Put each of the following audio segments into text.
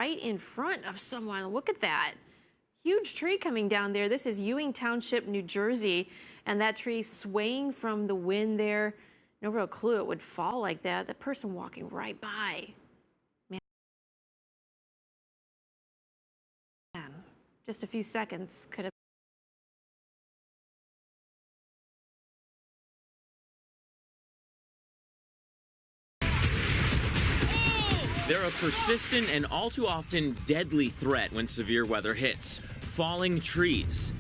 right in front of someone. Look at that. Huge tree coming down there. This is Ewing Township, New Jersey, and that tree swaying from the wind there. No real clue it would fall like that. The person walking right by. Man, just a few seconds could have. They're a persistent and all too often deadly threat when severe weather hits: falling trees.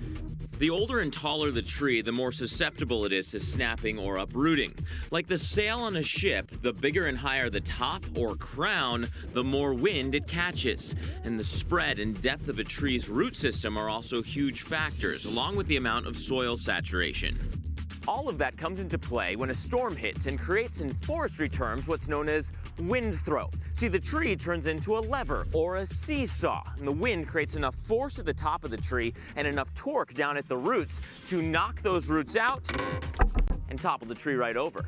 The older and taller the tree, the more susceptible it is to snapping or uprooting. Like the sail on a ship, the bigger and higher the top or crown, the more wind it catches. And the spread and depth of a tree's root system are also huge factors, along with the amount of soil saturation. All of that comes into play when a storm hits and creates, in forestry terms, what's known as wind throw. See, the tree turns into a lever or a seesaw, and the wind creates enough force at the top of the tree and enough torque down at the roots to knock those roots out and topple the tree right over.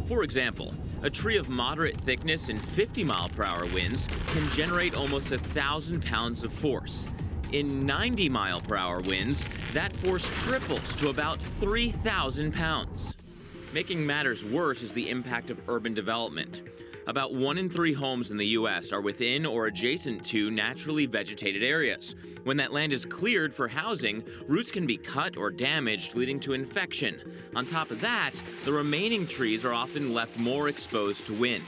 For example, a tree of moderate thickness and 50-mile-per-hour winds can generate almost 1,000 pounds of force. In 90-mile-per-hour winds, that force triples to about 3,000 pounds. Making matters worse is the impact of urban development. About 1 in 3 homes in the U.S. are within or adjacent to naturally vegetated areas. When that land is cleared for housing, roots can be cut or damaged, leading to infection. On top of that, the remaining trees are often left more exposed to wind.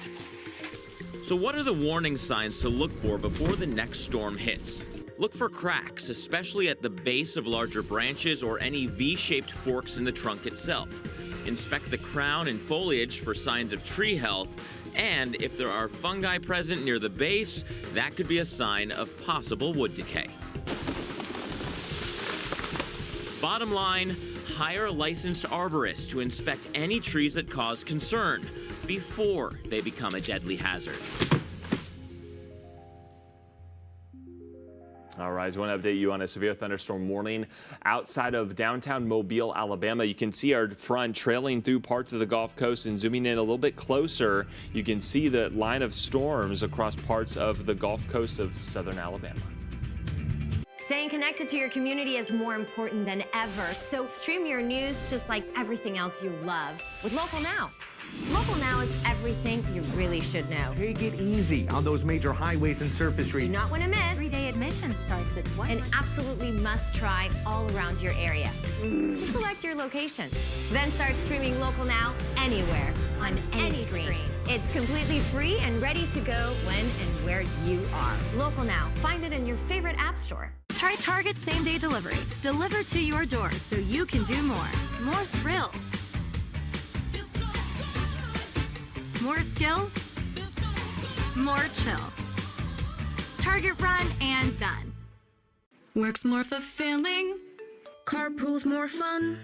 So what are the warning signs to look for before the next storm hits? Look for cracks, especially at the base of larger branches or any V-shaped forks in the trunk itself. Inspect the crown and foliage for signs of tree health, and if there are fungi present near the base, that could be a sign of possible wood decay. Bottom line, hire a licensed arborist to inspect any trees that cause concern before they become a deadly hazard. All right, I just want to update you on a severe thunderstorm warning outside of downtown Mobile, Alabama. You can see our front trailing through parts of the Gulf Coast, and zooming in a little bit closer, you can see the line of storms across parts of the Gulf Coast of southern Alabama. Staying connected to your community is more important than ever, so stream your news just like everything else you love with Local Now. Local Now is everything you really should know. Take it easy on those major highways and surface streets. Do not want to miss. 3-day admission starts at $1. An absolutely must-try all around your area. Just select your location. Then start streaming Local Now anywhere on any screen. It's completely free and ready to go when and where you are. Local Now. Find it in your favorite app store. Try Target same-day delivery. Deliver to your door so you can do more. More thrill. More skill. More chill. Target run and done. Work's more fulfilling. Carpool's more fun.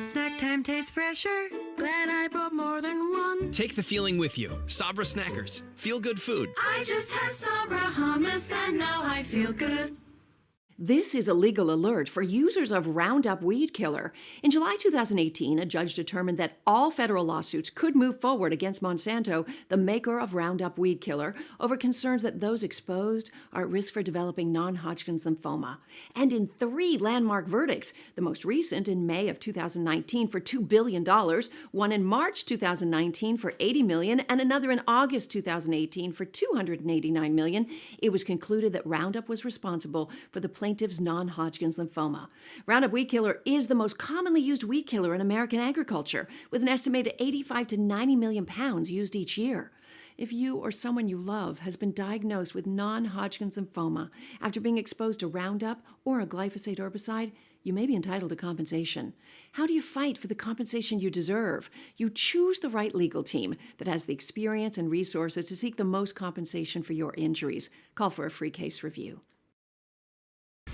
Snack time tastes fresher. Glad I brought more than one. Take the feeling with you. Sabra Snackers. Feel good food. I just had Sabra hummus and now I feel good. This is a legal alert for users of Roundup Weed Killer. In July 2018, a judge determined that all federal lawsuits could move forward against Monsanto, the maker of Roundup Weed Killer, over concerns that those exposed are at risk for developing non-Hodgkin's lymphoma. And in 3 landmark verdicts, the most recent in May of 2019 for $2 billion, one in March 2019 for $80 million, and another in August 2018 for $289 million, it was concluded that Roundup was responsible for the plaintiff's non-Hodgkin's lymphoma. Roundup Weed Killer is the most commonly used weed killer in American agriculture, with an estimated 85 to 90 million pounds used each year. If you or someone you love has been diagnosed with non-Hodgkin's lymphoma after being exposed to Roundup or a glyphosate herbicide, you may be entitled to compensation. How do you fight for the compensation you deserve? You choose the right legal team that has the experience and resources to seek the most compensation for your injuries. Call for a free case review.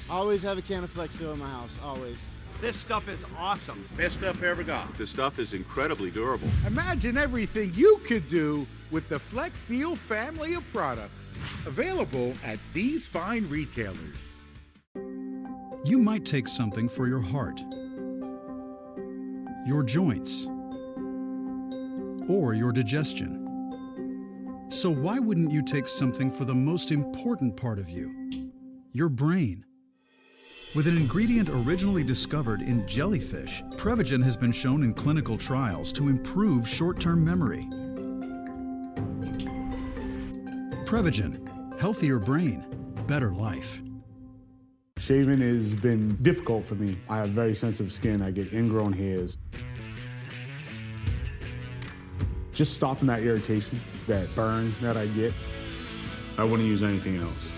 Always have a can of Flex Seal in my house, always. This stuff is awesome. Best stuff I ever got. This stuff is incredibly durable. Imagine everything you could do with the Flex Seal family of products. Available at these fine retailers. You might take something for your heart, your joints, or your digestion. So why wouldn't you take something for the most important part of you? Your brain. With an ingredient originally discovered in jellyfish, Prevagen has been shown in clinical trials to improve short-term memory. Prevagen, healthier brain, better life. Shaving has been difficult for me. I have very sensitive skin. I get ingrown hairs. Just stopping that irritation, that burn that I get, I wouldn't use anything else.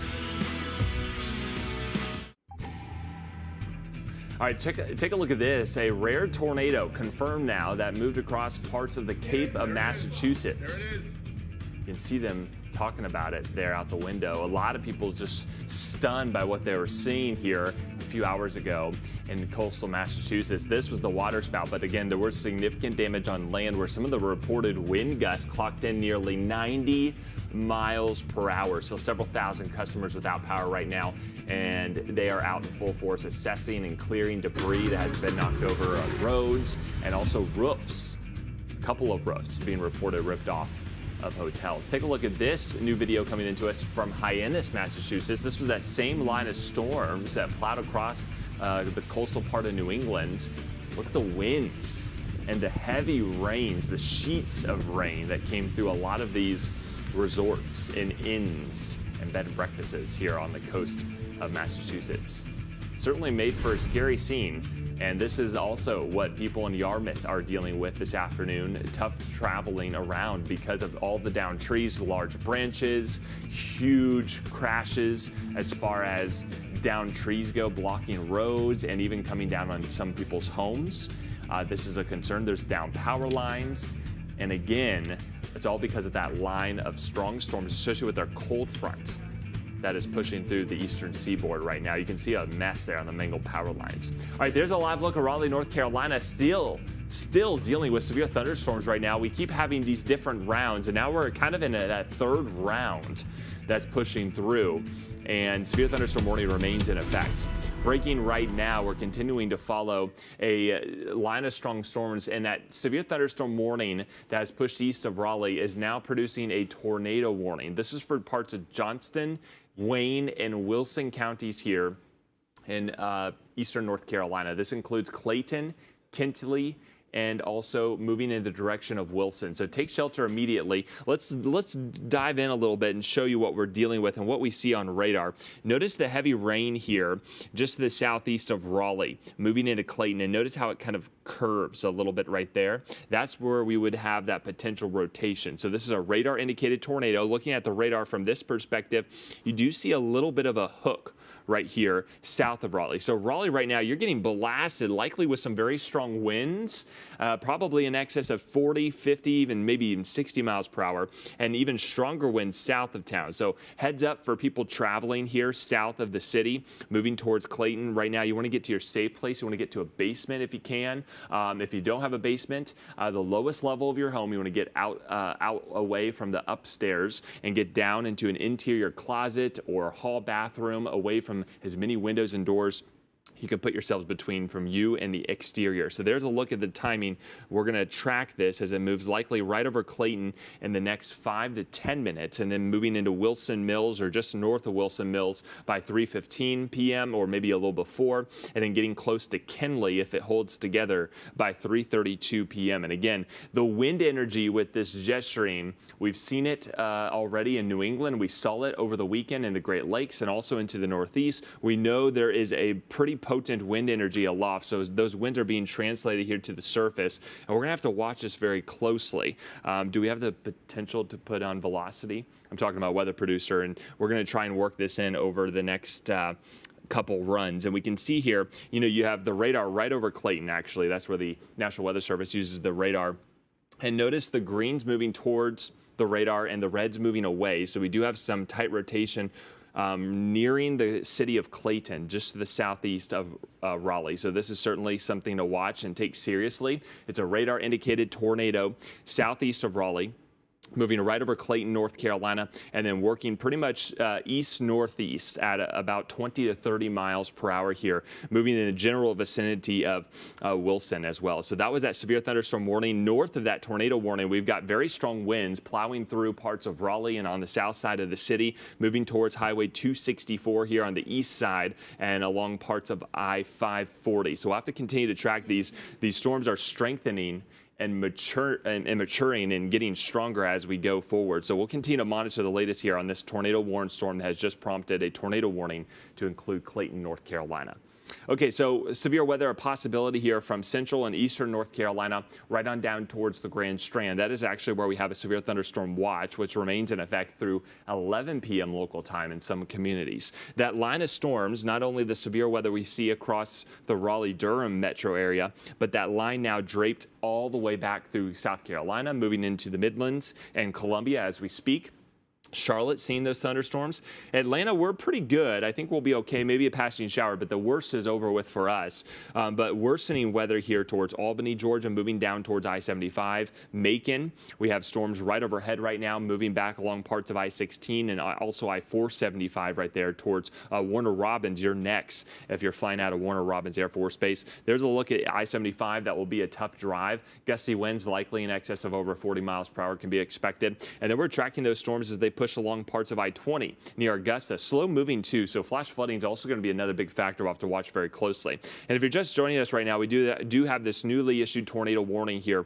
All right, take a look at this. A rare tornado confirmed now that moved across parts of the Cape of Massachusetts. You can see them talking about it there out the window. A lot of people just stunned by what they were seeing here a few hours ago in coastal Massachusetts. This was the waterspout, but again, there was significant damage on land where some of the reported wind gusts clocked in nearly 90 miles per hour. So several thousand customers without power right now, and they are out in full force assessing and clearing debris that has been knocked over on roads and also roofs. A couple of roofs being reported ripped off of hotels. Take a look at this new video coming into us from Hyannis, Massachusetts. This was that same line of storms that plowed across the coastal part of New England. Look at the winds and the heavy rains, the sheets of rain that came through a lot of these resorts and inns and bed and breakfasts here on the coast of Massachusetts. Certainly made for a scary scene. And this is also what people in Yarmouth are dealing with this afternoon. Tough traveling around because of all the downed trees, large branches, huge crashes as far as downed trees go, blocking roads and even coming down on some people's homes. This is a concern. There's down power lines. And again, it's all because of that line of strong storms associated with our cold front that is pushing through the eastern seaboard right now. You can see a mess there on the mangled power lines. All right, there's a live look at Raleigh, North Carolina, still dealing with severe thunderstorms right now. We keep having these different rounds, and now we're kind of in that third round that's pushing through, and severe thunderstorm warning remains in effect. Breaking right now, we're continuing to follow a line of strong storms, and that severe thunderstorm warning that has pushed east of Raleigh is now producing a tornado warning. This is for parts of Johnston, Wayne, and Wilson counties here in eastern North Carolina. This includes Clayton, Kintley, and also moving in the direction of Wilson. So take shelter immediately. Let's dive in a little bit and show you what we're dealing with and what we see on radar. Notice the heavy rain here just to the southeast of Raleigh, moving into Clayton, and notice how it kind of curves a little bit right there. That's where we would have that potential rotation. So this is a radar indicated tornado. Looking at the radar from this perspective, you do see a little bit of a hook right here south of Raleigh. So Raleigh right now, you're getting blasted, likely with some very strong winds, probably in excess of 40, 50, even maybe even 60 miles per hour, and even stronger winds south of town. So heads up for people traveling here south of the city, moving towards Clayton. Right now, you want to get to your safe place. You want to get to a basement if you can. If you don't have a basement, the lowest level of your home, you want to get out away from the upstairs and get down into an interior closet or hall bathroom away from as many windows and doors you can put yourselves between from you and the exterior. So there's a look at the timing. We're going to track this as it moves likely right over Clayton in the next 5 to 10 minutes, and then moving into Wilson Mills or just north of Wilson Mills by 3:15 p.m. or maybe a little before, and then getting close to Kenly if it holds together by 3:32 p.m. And again, the wind energy with this jet stream, we've seen it already in New England. We saw it over the weekend in the Great Lakes and also into the Northeast. We know there is a pretty potent wind energy aloft, so those winds are being translated here to the surface, and we're going to have to watch this very closely. Do we have the potential to put on velocity? I'm talking about weather producer, and we're going to try and work this in over the next couple runs. And we can see here, you have the radar right over Clayton, actually. That's where the National Weather Service uses the radar. And notice the greens moving towards the radar and the reds moving away. So we do have some tight rotation nearing the city of Clayton, just to the southeast of Raleigh. So this is certainly something to watch and take seriously. It's a radar indicated tornado southeast of Raleigh. moving right over Clayton, North Carolina, and then working pretty much east-northeast at about 20 to 30 miles per hour here, moving in the general vicinity of Wilson as well. So that was that severe thunderstorm warning. North of that tornado warning, we've got very strong winds plowing through parts of Raleigh and on the south side of the city, moving towards Highway 264 here on the east side and along parts of I-540. So we'll have to continue to track these. These storms are strengthening and maturing and getting stronger as we go forward. So we'll continue to monitor the latest here on this tornado warning storm that has just prompted a tornado warning to include Clayton, North Carolina. Okay, so severe weather, a possibility here from central and eastern North Carolina right on down towards the Grand Strand. That is actually where we have a severe thunderstorm watch, which remains in effect through 11 p.m. local time in some communities. That line of storms, not only the severe weather we see across the Raleigh-Durham metro area, but that line now draped all the way back through South Carolina, moving into the Midlands and Columbia as we speak. Charlotte seeing those thunderstorms. Atlanta, we're pretty good. I think we'll be okay. Maybe a passing shower, but the worst is over with for us. But worsening weather here towards Albany, Georgia, moving down towards I-75. Macon, we have storms right overhead right now, moving back along parts of I-16 and also I-475 right there towards Warner Robins. You're next if you're flying out of Warner Robins Air Force Base. There's a look at I-75. That will be a tough drive. Gusty winds likely in excess of over 40 miles per hour can be expected. And then we're tracking those storms as they push along parts of I-20 near Augusta. Slow moving too, so flash flooding is also going to be another big factor we'll have to watch very closely. And if you're just joining us right now, we do have this newly issued tornado warning here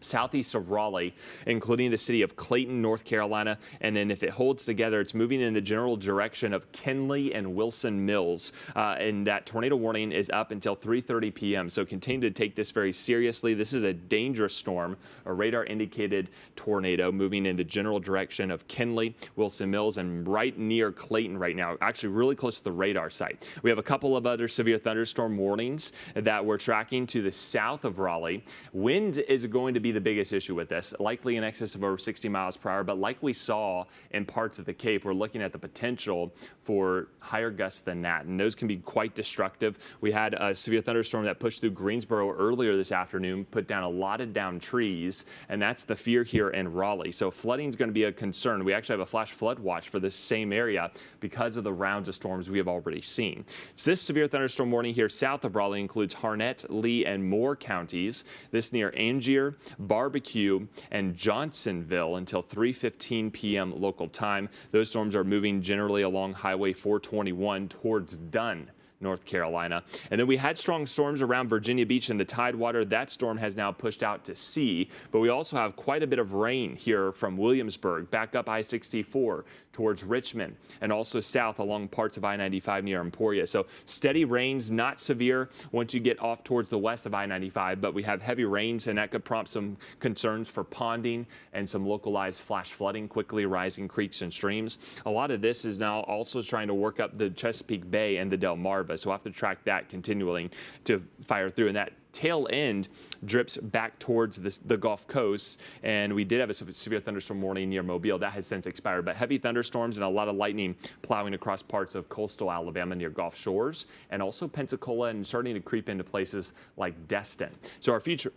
southeast of Raleigh, including the city of Clayton, North Carolina. And then if it holds together, it's moving in the general direction of Kenly and Wilson Mills. And that tornado warning is up until 3:30 p.m. So continue to take this very seriously. This is a dangerous storm, a radar indicated tornado moving in the general direction of Kenly, Wilson Mills, and right near Clayton right now, actually really close to the radar site. We have a couple of other severe thunderstorm warnings that we're tracking to the south of Raleigh. Wind is going to be the biggest issue with this, likely in excess of over 60 miles per hour. But like we saw in parts of the Cape, we're looking at the potential for higher gusts than that. And those can be quite destructive. We had a severe thunderstorm that pushed through Greensboro earlier this afternoon, put down a lot of downed trees. And that's the fear here in Raleigh. So flooding is going to be a concern. We actually have a flash flood watch for this same area because of the rounds of storms we have already seen. So this severe thunderstorm warning here south of Raleigh includes Harnett, Lee, and Moore counties. This near Angier, Barbecue, and Johnsonville until 3:15 p.m. local time. Those storms are moving generally along Highway 421 towards Dunn, North Carolina. And then we had strong storms around Virginia Beach and the Tidewater. That storm has now pushed out to sea, but we also have quite a bit of rain here from Williamsburg back up I-64 towards Richmond and also south along parts of I-95 near Emporia. So steady rains, not severe once you get off towards the west of I-95, but we have heavy rains and that could prompt some concerns for ponding and some localized flash flooding, quickly rising creeks and streams. A lot of this is now also trying to work up the Chesapeake Bay and the Delmarva. So we'll have to track that continuing to fire through. And that tail end drips back towards the Gulf Coast. And we did have a severe thunderstorm warning near Mobile. That has since expired. But heavy thunderstorms and a lot of lightning plowing across parts of coastal Alabama near Gulf Shores and also Pensacola and starting to creep into places like Destin. So our future,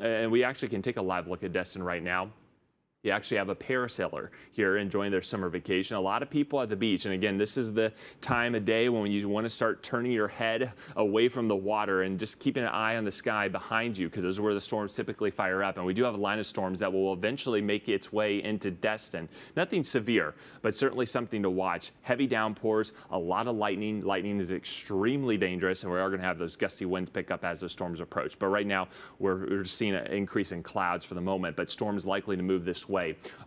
and we actually can take a live look at Destin right now. You actually have a parasailer here enjoying their summer vacation. A lot of people at the beach. And again, this is the time of day when you want to start turning your head away from the water and just keeping an eye on the sky behind you because those are where the storms typically fire up. And we do have a line of storms that will eventually make its way into Destin. Nothing severe, but certainly something to watch. Heavy downpours, a lot of lightning. Lightning is extremely dangerous, and we are going to have those gusty winds pick up as the storms approach. But right now, we're seeing an increase in clouds for the moment, but storms likely to move this way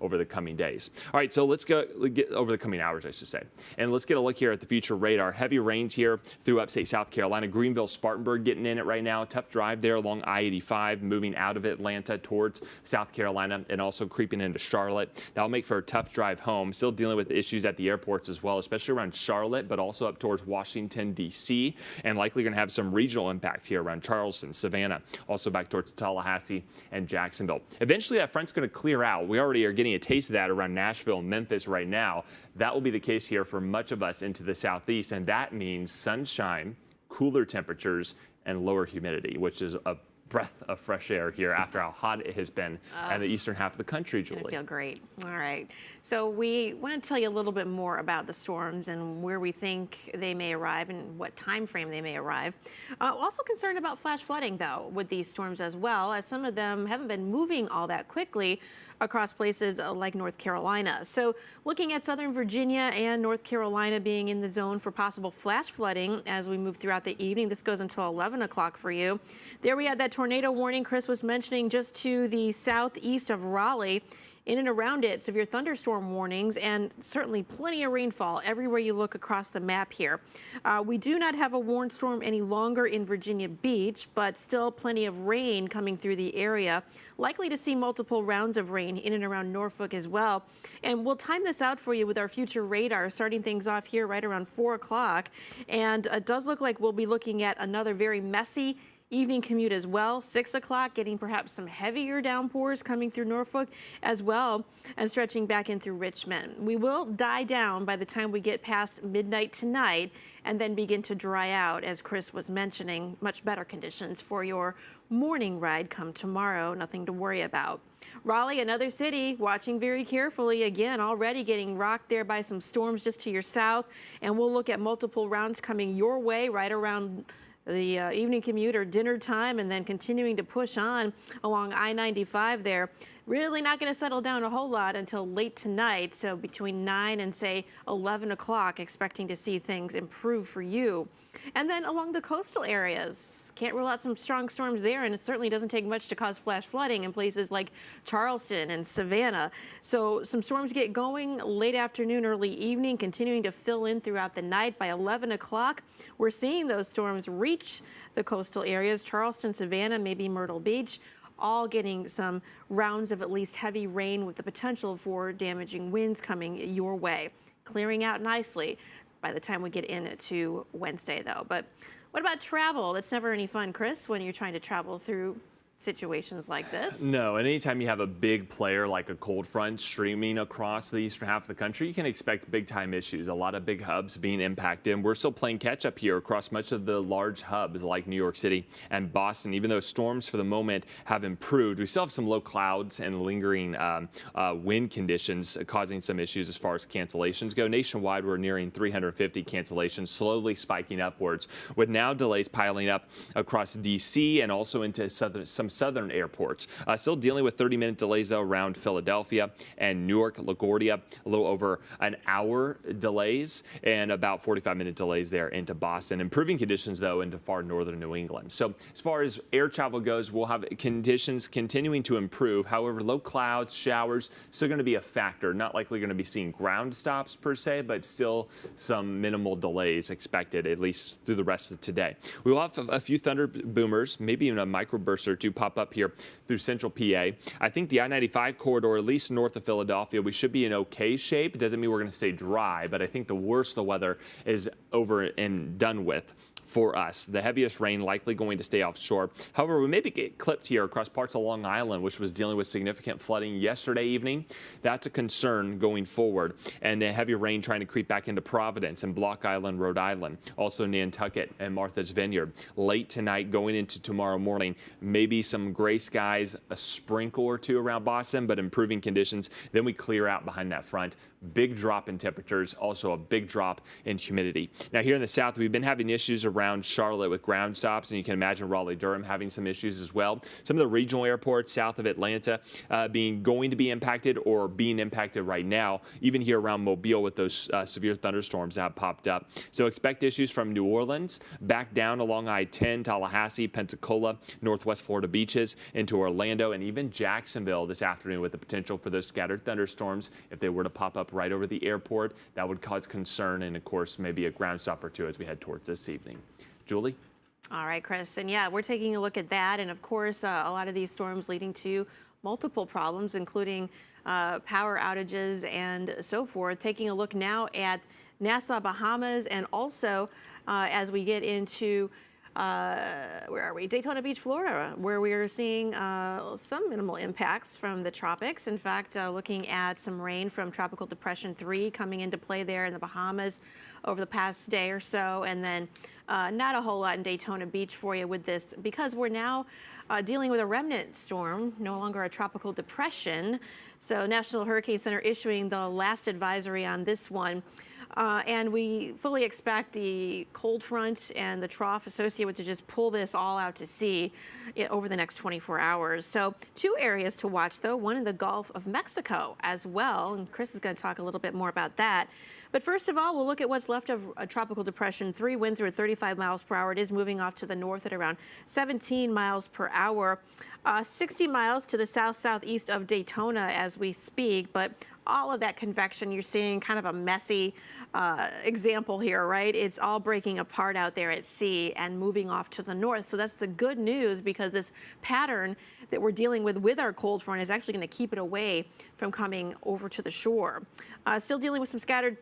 over the coming days. All right, so let's get over the coming hours, I should say. And let's get a look here at the future radar. Heavy rains here through upstate South Carolina. Greenville, Spartanburg getting in it right now. Tough drive there along I-85, moving out of Atlanta towards South Carolina and also creeping into Charlotte. That'll make for a tough drive home. Still dealing with issues at the airports as well, especially around Charlotte, but also up towards Washington, D.C., and likely going to have some regional impacts here around Charleston, Savannah, also back towards Tallahassee and Jacksonville. Eventually, that front's going to clear out. We already are getting a taste of that around Nashville and Memphis right now. That will be the case here for much of us into the southeast, and that means sunshine, cooler temperatures, and lower humidity, which is a breath of fresh air here after how hot it has been in the eastern half of the country, Julie. I feel great. All right. So we want to tell you a little bit more about the storms and where we think they may arrive and what time frame they may arrive. Also concerned about flash flooding, though, with these storms as well, as some of them haven't been moving all that quickly across places like North Carolina. So looking at southern Virginia and North Carolina being in the zone for possible flash flooding as we move throughout the evening. This goes until 11 o'clock for you. There we had that tornado warning Chris was mentioning just to the southeast of Raleigh. In and around it, severe thunderstorm warnings and certainly plenty of rainfall everywhere you look across the map here. We do not have a warned storm any longer in Virginia Beach, but still plenty of rain coming through the area. Likely to see multiple rounds of rain in and around Norfolk as well. And we'll time this out for you with our future radar, starting things off here right around 4 o'clock. And it does look like we'll be looking at another very messy evening commute as well. 6 o'clock, getting perhaps some heavier downpours coming through Norfolk as well and stretching back in through Richmond. We will die down by the time we get past midnight tonight and then begin to dry out, as Chris was mentioning. Much better conditions for your morning ride come tomorrow. Nothing to worry about. Raleigh, another city, watching very carefully. Again, already getting rocked there by some storms just to your south. And we'll look at multiple rounds coming your way right around the evening commute or dinner time, and then continuing to push on along I-95 there. Really not going to settle down a whole lot until late tonight. So between 9 and say 11 o'clock, expecting to see things improve for you. And then along the coastal areas, can't rule out some strong storms there, and it certainly doesn't take much to cause flash flooding in places like Charleston and Savannah. So some storms get going late afternoon, early evening, continuing to fill in throughout the night. By 11 o'clock, we're seeing those storms reach the coastal areas, Charleston, Savannah, maybe Myrtle Beach, all getting some rounds of at least heavy rain with the potential for damaging winds coming your way. Clearing out nicely by the time we get into Wednesday, though. But what about travel? That's never any fun, Chris, when you're trying to travel through situations like this. No, and anytime you have a big player like a cold front streaming across the eastern half of the country, you can expect big time issues. A lot of big hubs being impacted. We're still playing catch up here across much of the large hubs like New York City and Boston. Even though storms for the moment have improved, we still have some low clouds and lingering wind conditions causing some issues as far as cancellations go. Nationwide, we're nearing 350 cancellations, slowly spiking upwards, with now delays piling up across D.C. and also into some southern airports. Still dealing with 30-minute delays, though, around Philadelphia and Newark, LaGuardia, a little over an hour delays, and about 45-minute delays there into Boston. Improving conditions, though, into far northern New England. So as far as air travel goes, we'll have conditions continuing to improve. However, low clouds, showers, still going to be a factor. Not likely going to be seeing ground stops per se, but still some minimal delays expected, at least through the rest of today. We will have a few thunder boomers, maybe even a microburst or two pop up here through central PA. I think the I-95 corridor, at least north of Philadelphia, we should be in okay shape. It doesn't mean we're going to stay dry, but I think the worst of the weather is over and done with for us. The heaviest rain likely going to stay offshore. However, we may get clipped here across parts of Long Island, which was dealing with significant flooding yesterday evening. That's a concern going forward. And heavy rain trying to creep back into Providence and Block Island, Rhode Island. Also Nantucket and Martha's Vineyard. Late tonight, going into tomorrow morning, maybe some gray skies, a sprinkle or two around Boston, but improving conditions. Then we clear out behind that front. Big drop in temperatures, also a big drop in humidity. Now here in the south, we've been having issues around Charlotte with ground stops, and you can imagine Raleigh-Durham having some issues as well. Some of the regional airports south of Atlanta going to be impacted or being impacted right now, even here around Mobile with those severe thunderstorms that have popped up. So expect issues from New Orleans, back down along I-10, Tallahassee, Pensacola, Northwest Florida beaches, into Orlando, and even Jacksonville this afternoon with the potential for those scattered thunderstorms. If they were to pop up right over the airport, that would cause concern and, of course, maybe a ground stop or two as we head towards this evening. Julie? All right, Chris. And yeah, we're taking a look at that. And of course, a lot of these storms leading to multiple problems, including power outages and so forth. Taking a look now at Nassau, Bahamas, and also as we get into where are we? Daytona Beach, Florida, where we are seeing some minimal impacts from the tropics. In fact, looking at some rain from Tropical Depression 3 coming into play there in the Bahamas over the past day or so. And then not a whole lot in Daytona Beach for you with this, because we're now dealing with a remnant storm, no longer a tropical depression. So National Hurricane Center issuing the last advisory on this one. And we fully expect the cold front and the trough associated with to just pull this all out to sea over the next 24 hours. So 2 areas to watch, though, one in the Gulf of Mexico as well. And Chris is going to talk a little bit more about that. But first of all, we'll look at what's left of a Tropical Depression 3. Winds are at 35 miles per hour. It is moving off to the north at around 17 miles per hour. 60 miles to the south-southeast of Daytona as we speak, but all of that convection, you're seeing kind of a messy example here, right? It's all breaking apart out there at sea and moving off to the north. So that's the good news, because this pattern that we're dealing with our cold front is actually going to keep it away from coming over to the shore. Still dealing with some scattered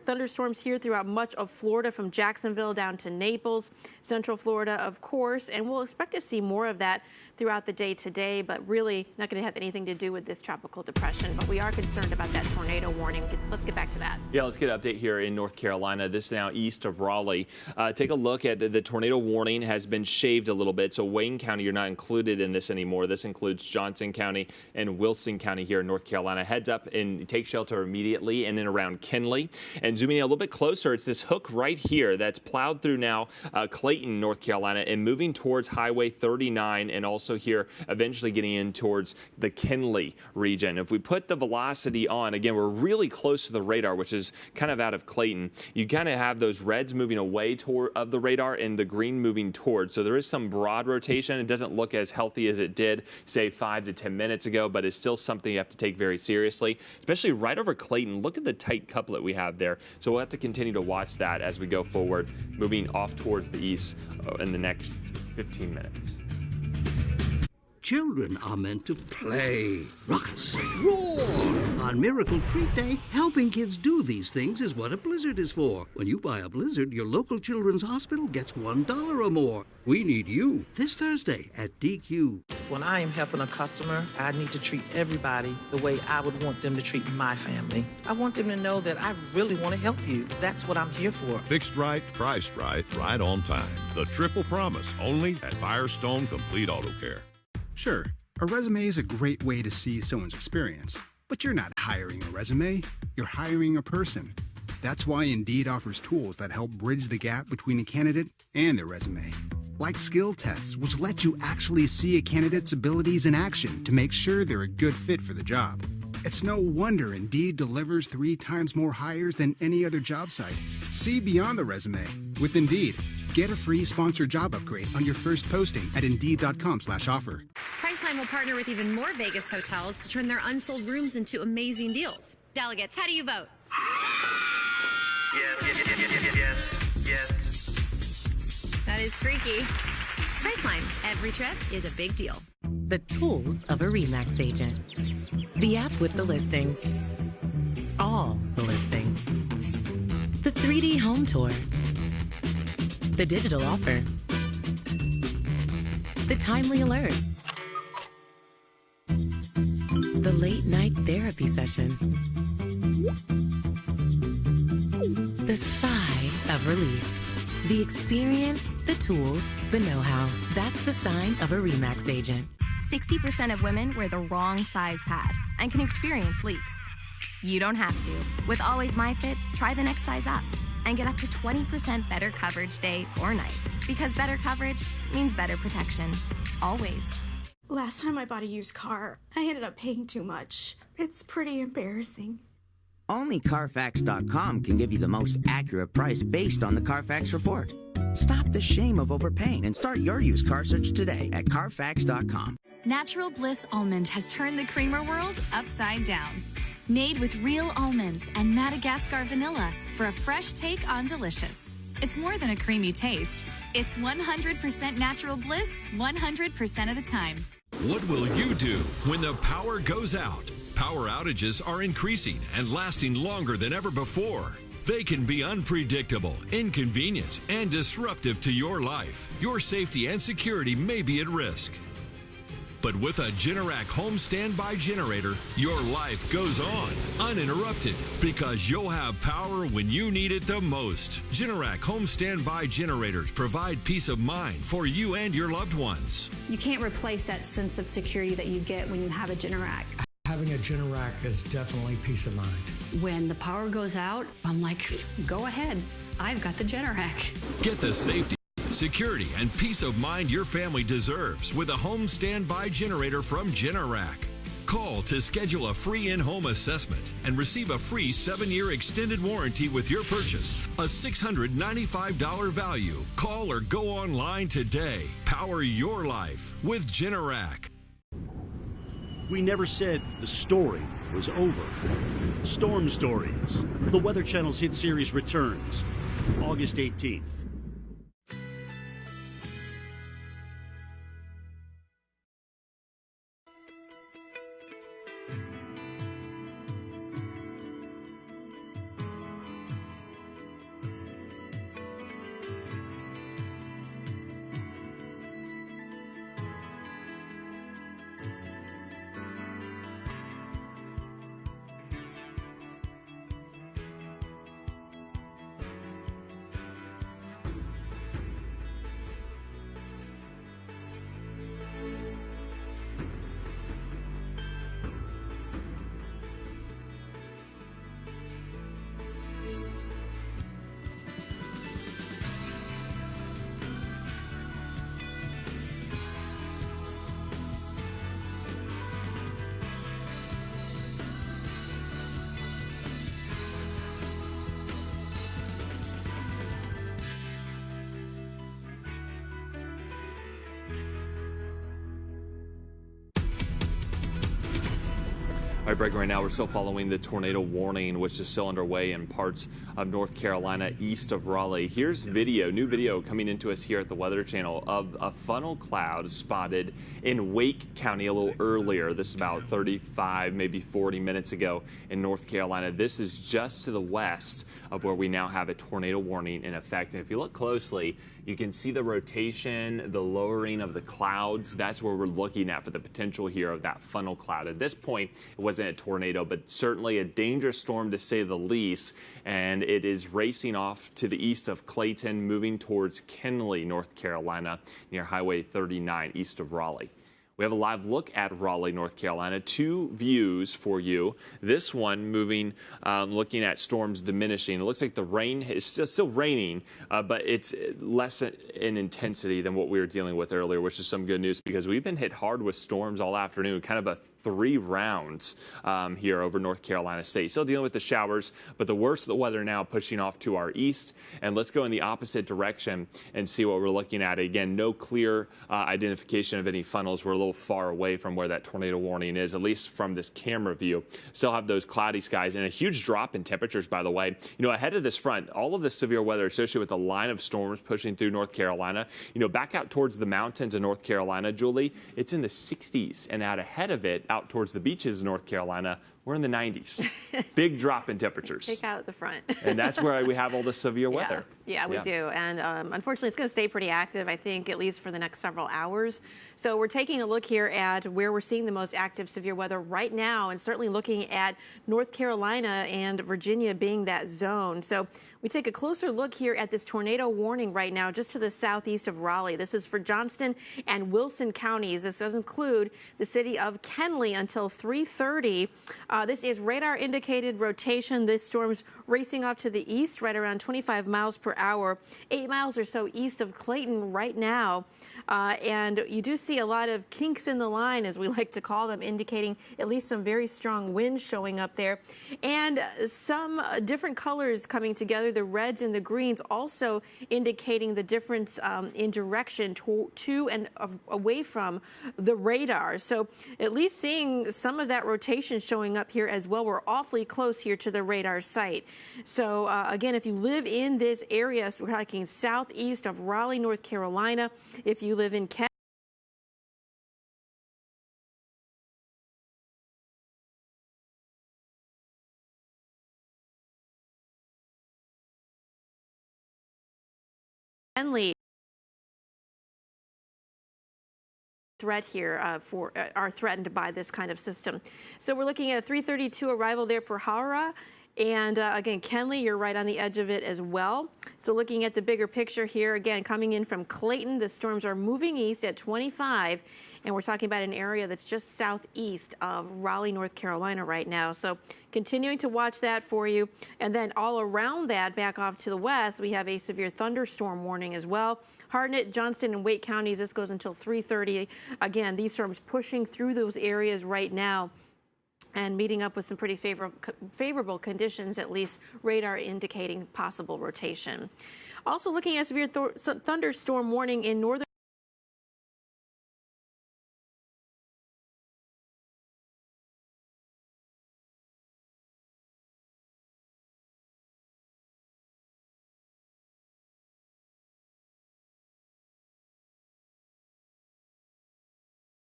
thunderstorms here throughout much of Florida, from Jacksonville down to Naples, Central Florida, of course, and we'll expect to see more of that throughout the day today, but really not going to have anything to do with this tropical depression. But we are concerned about that tornado warning. Let's get back to that. Yeah, let's get an update here in North Carolina. This is now east of Raleigh. Take a look at the tornado warning has been shaved a little bit. So Wayne County, you're not included in this anymore. This includes Johnson County and Wilson County here in North Carolina. Heads up and take shelter immediately in and around Kenly. And zooming in a little bit closer, it's this hook right here that's plowed through now Clayton, North Carolina, and moving towards Highway 39, and also here eventually getting in towards the Kenly region. If we put the velocity on, again, we're really close to the radar, which is kind of out of Clayton. You kind of have those reds moving away of the radar and the green moving towards. So there is some broad rotation. It doesn't look as healthy as it did, say, 5 to 10 minutes ago, but it's still something you have to take very seriously, especially right over Clayton. Look at the tight couplet we have there. So we'll have to continue to watch that as we go forward, moving off towards the east in the next 15 minutes. Children are meant to play, ruckus, roar. On Miracle Treat Day, helping kids do these things is what a Blizzard is for. When you buy a Blizzard, your local children's hospital gets $1 or more. We need you this Thursday at DQ. When I am helping a customer, I need to treat everybody the way I would want them to treat my family. I want them to know that I really want to help you. That's what I'm here for. Fixed right, priced right, right on time. The triple promise, only at Firestone Complete Auto Care. Sure, a resume is a great way to see someone's experience, but you're not hiring a resume, you're hiring a person. That's why Indeed offers tools that help bridge the gap between a candidate and their resume. Like skill tests, which let you actually see a candidate's abilities in action to make sure they're a good fit for the job. It's no wonder Indeed delivers 3 times more hires than any other job site. See beyond the resume with Indeed. Get a free sponsored job upgrade on your first posting at Indeed.com/offer. Priceline will partner with even more Vegas hotels to turn their unsold rooms into amazing deals. Delegates, how do you vote? Yes. That is freaky. Priceline, every trip is a big deal. The tools of a RE/MAX agent. The app with the listings. All the listings. The 3D home tour. The digital offer. The timely alert. The late night therapy session. The sigh of relief. The experience, the tools, the know-how. That's the sign of a RE/MAX agent. 60% of women wear the wrong size pad and can experience leaks. You don't have to. With Always MyFit, try the next size up and get up to 20% better coverage day or night. Because better coverage means better protection. Always. Last time I bought a used car, I ended up paying too much. It's pretty embarrassing. Only Carfax.com can give you the most accurate price based on the Carfax report. Stop the shame of overpaying and start your used car search today at Carfax.com. Natural Bliss Almond has turned the creamer world upside down. Made with real almonds and Madagascar vanilla for a fresh take on delicious. It's more than a creamy taste. It's 100% natural bliss 100% of the time. What will you do when the power goes out? Power outages are increasing and lasting longer than ever before. They can be unpredictable, inconvenient, and disruptive to your life. Your safety and security may be at risk. But with a Generac home standby generator, your life goes on uninterrupted because you'll have power when you need it the most. Generac home standby generators provide peace of mind for you and your loved ones. You can't replace that sense of security that you get when you have a Generac. Having a Generac is definitely peace of mind. When the power goes out, I'm like, go ahead. I've got the Generac. Get the safety, security, and peace of mind your family deserves with a home standby generator from Generac. Call to schedule a free in-home assessment and receive a free 7-year extended warranty with your purchase, a $695 value. Call or go online today. Power your life with Generac. We never said the story was over. Storm Stories, the Weather Channel's hit series, returns August 18th. All right, breaking right now, we're still following the tornado warning, which is still underway in parts of North Carolina east of Raleigh. Here's video, new video coming into us here at the Weather Channel of a funnel cloud spotted in Wake County a little earlier. This is about 35, maybe 40 minutes ago in North Carolina. This is just to the west of where we now have a tornado warning in effect. And if you look closely, you can see the rotation, the lowering of the clouds. That's where we're looking at for the potential here of that funnel cloud. At this point, it wasn't a tornado, but certainly a dangerous storm to say the least. And it is racing off to the east of Clayton, moving towards Kenly, North Carolina, near Highway 39, east of Raleigh. We have a live look at Raleigh, North Carolina. Two views for you. This one moving, looking at storms diminishing. It looks like the rain is still raining, but it's less in intensity than what we were dealing with earlier, which is some good news because we've been hit hard with storms all afternoon, kind of a 3 rounds here over North Carolina State. Still dealing with the showers, but the worst of the weather now pushing off to our east. And let's go in the opposite direction and see what we're looking at. Again, no clear identification of any funnels. We're a little far away from where that tornado warning is, at least from this camera view. Still have those cloudy skies and a huge drop in temperatures, by the way. You know, ahead of this front, all of this severe weather associated with a line of storms pushing through North Carolina. You know, back out towards the mountains of North Carolina, Julie, it's in the 60s, and out ahead of it, out towards the beaches of North Carolina, we're in the 90s. Big drop in temperatures. Take out at the front. And that's where we have all the severe weather. Yeah, we do. And unfortunately, it's going to stay pretty active, I think, at least for the next several hours. So we're taking a look here at where we're seeing the most active severe weather right now, and certainly looking at North Carolina and Virginia being that zone. So we take a closer look here at this tornado warning right now, just to the southeast of Raleigh. This is for Johnston and Wilson counties. This does include the city of Kenly until 3:30. This is radar indicated rotation. This storm's racing off to the east, right around 25 miles per hour, 8 miles or so east of Clayton right now. And you do see a lot of kinks in the line, as we like to call them, indicating at least some very strong winds showing up there. And some different colors coming together, the reds and the greens, also indicating the difference in direction to and away from the radar. So at least seeing some of that rotation showing up here as well. We're awfully close here to the radar site. So again, if you live in this area, so we're talking southeast of Raleigh, North Carolina, if you live in Henley threat here are threatened by this kind of system. So we're looking at a 3:32 arrival there for Howrah. And again, Kenly, you're right on the edge of it as well. So looking at the bigger picture here, again, coming in from Clayton, the storms are moving east at 25. And we're talking about an area that's just southeast of Raleigh, North Carolina right now. So continuing to watch that for you. And then all around that, back off to the west, we have a severe thunderstorm warning as well. Hartnett, Johnston, and Wake counties, this goes until 3:30. Again, these storms pushing through those areas right now and meeting up with some pretty favorable conditions, at least radar indicating possible rotation. Also looking at severe thunderstorm warning in northern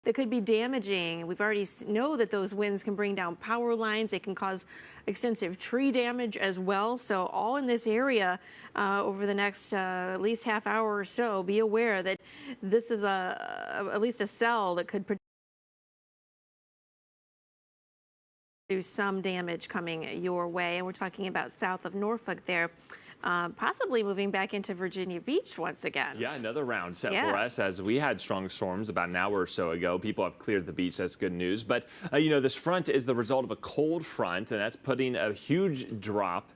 that could be damaging. We've already know that those winds can bring down power lines. They can cause extensive tree damage as well. So all in this area over the next at least half hour or so, be aware that this is at least a cell that could produce some damage coming your way. And we're talking about south of Norfolk there. Possibly moving back into Virginia Beach once again. Yeah, another round set for us as we had strong storms about an hour or so ago. People have cleared the beach. That's good news. But, you know, this front is the result of a cold front, and that's putting a huge drop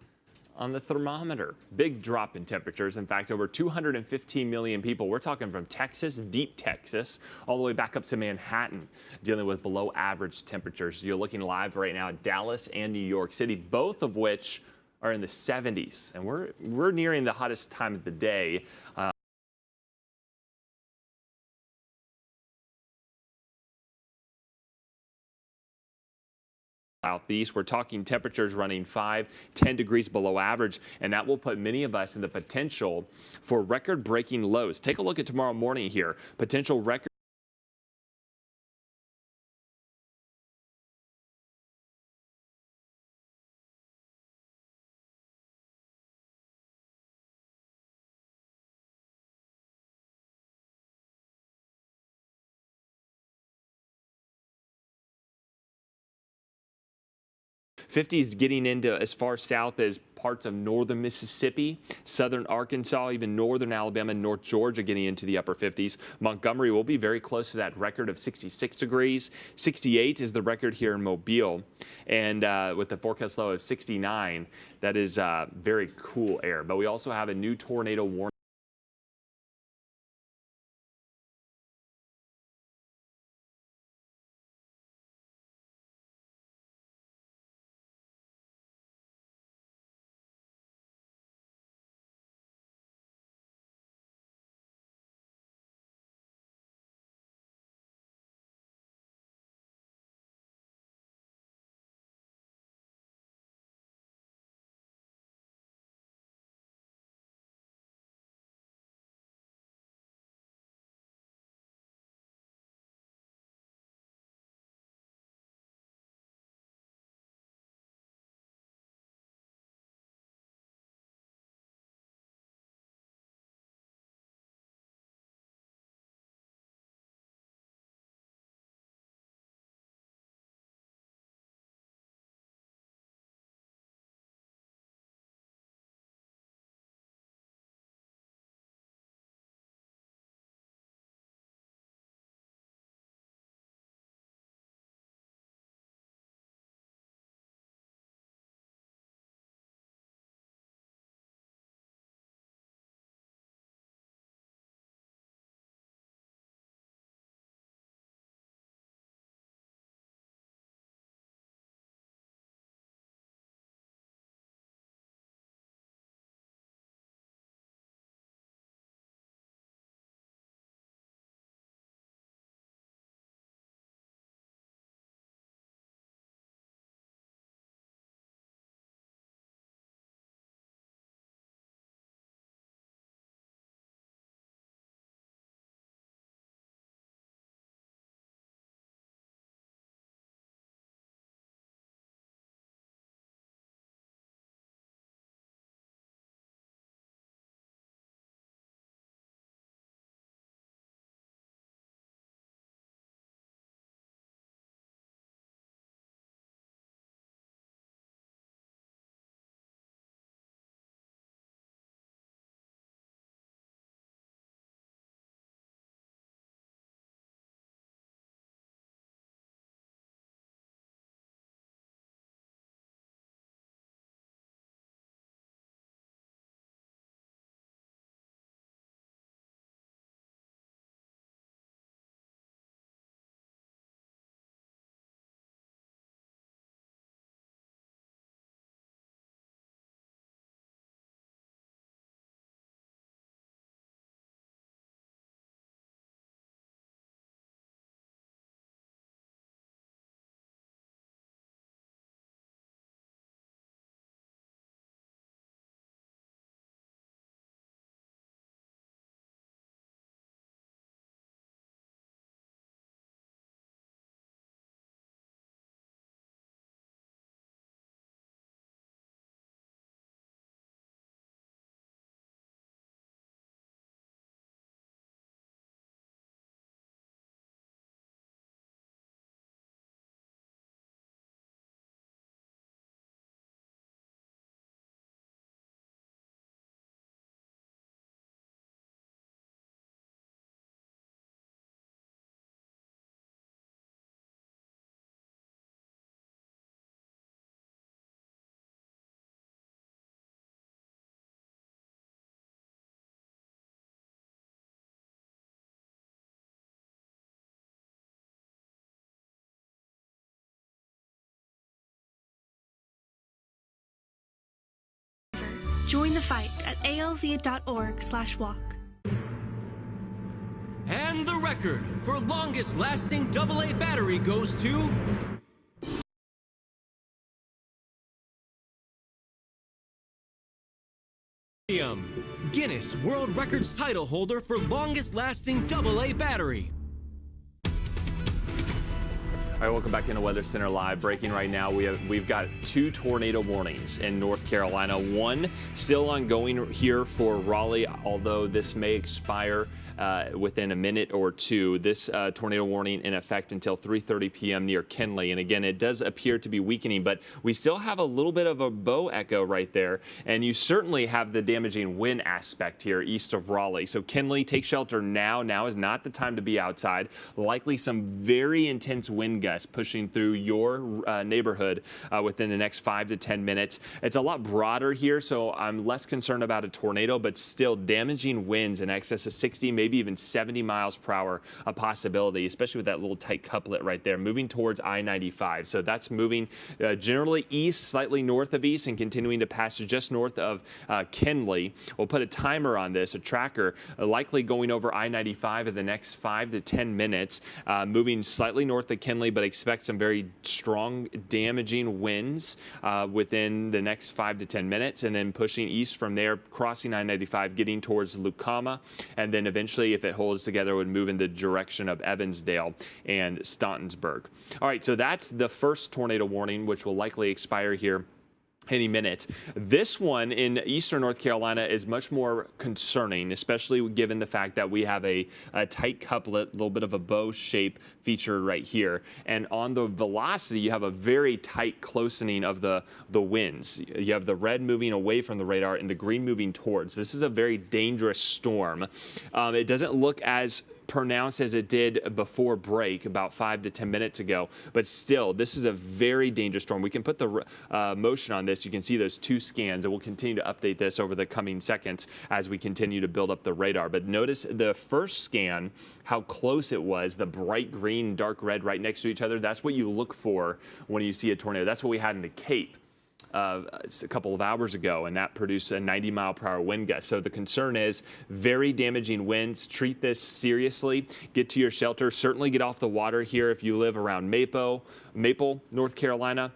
on the thermometer. Big drop in temperatures. In fact, over 215 million people, we're talking from Texas, deep Texas, all the way back up to Manhattan, dealing with below average temperatures. You're looking live right now at Dallas and New York City, both of which are in the 70s, and we're nearing the hottest time of the day. Southeast, we're talking temperatures running 5-10 degrees below average, and that will put many of us in the potential for record-breaking lows. Take a look at tomorrow morning here. Potential record '50s getting into as far south as parts of northern Mississippi, southern Arkansas, even northern Alabama, and North Georgia getting into the upper 50s. Montgomery will be very close to that record of 66 degrees. 68 is the record here in Mobile. And with the forecast low of 69, that is very cool air. But we also have a new tornado warning. Join the fight at alz.org/walk. And the record for longest lasting AA battery goes to Guinness World Records title holder for longest lasting AA battery. All right, welcome back into Weather Center Live. Breaking right now, we've got 2 tornado warnings in North Carolina. One still ongoing here for Raleigh, although this may expire within a minute or two. This tornado warning in effect until 3:30 p.m. near Kenly. And again, it does appear to be weakening, but we still have a little bit of a bow echo right there. And you certainly have the damaging wind aspect here east of Raleigh. So Kenly, take shelter now. Now is not the time to be outside. Likely some very intense wind gusts pushing through your neighborhood within the next 5 to 10 minutes. It's a lot broader here, so I'm less concerned about a tornado, but still damaging winds in excess of 60, maybe even 70 miles per hour a possibility, especially with that little tight couplet right there, moving towards I-95. So that's moving generally east, slightly north of east, and continuing to pass just north of Kenly. We'll put a timer on this, a tracker, likely going over I-95 in the next 5 to 10 minutes, moving slightly north of Kenly, but expect some very strong, damaging winds within the next 5 to 10 minutes, and then pushing east from there, crossing I-95, getting towards Lucama, and then eventually, if it holds together, would move in the direction of Evansdale and Stantonsburg. All right, so that's the first tornado warning, which will likely expire here any minute. This one in eastern North Carolina is much more concerning, especially given the fact that we have a tight couplet, a little bit of a bow shape featured right here. And on the velocity, you have a very tight closening of the winds. You have the red moving away from the radar and the green moving towards. This is a very dangerous storm. It doesn't look as pronounced as it did before break about 5 to 10 minutes ago, but still, this is a very dangerous storm. We can put the motion on this. You can see those 2 scans, and we'll continue to update this over the coming seconds as we continue to build up the radar. But notice the first scan, how close it was, the bright green, dark red right next to each other. That's what you look for when you see a tornado. That's what we had in the Cape a couple of hours ago, and that produced a 90-mile-per-hour wind gust. So the concern is very damaging winds. Treat this seriously. Get to your shelter. Certainly get off the water here if you live around Maple, North Carolina,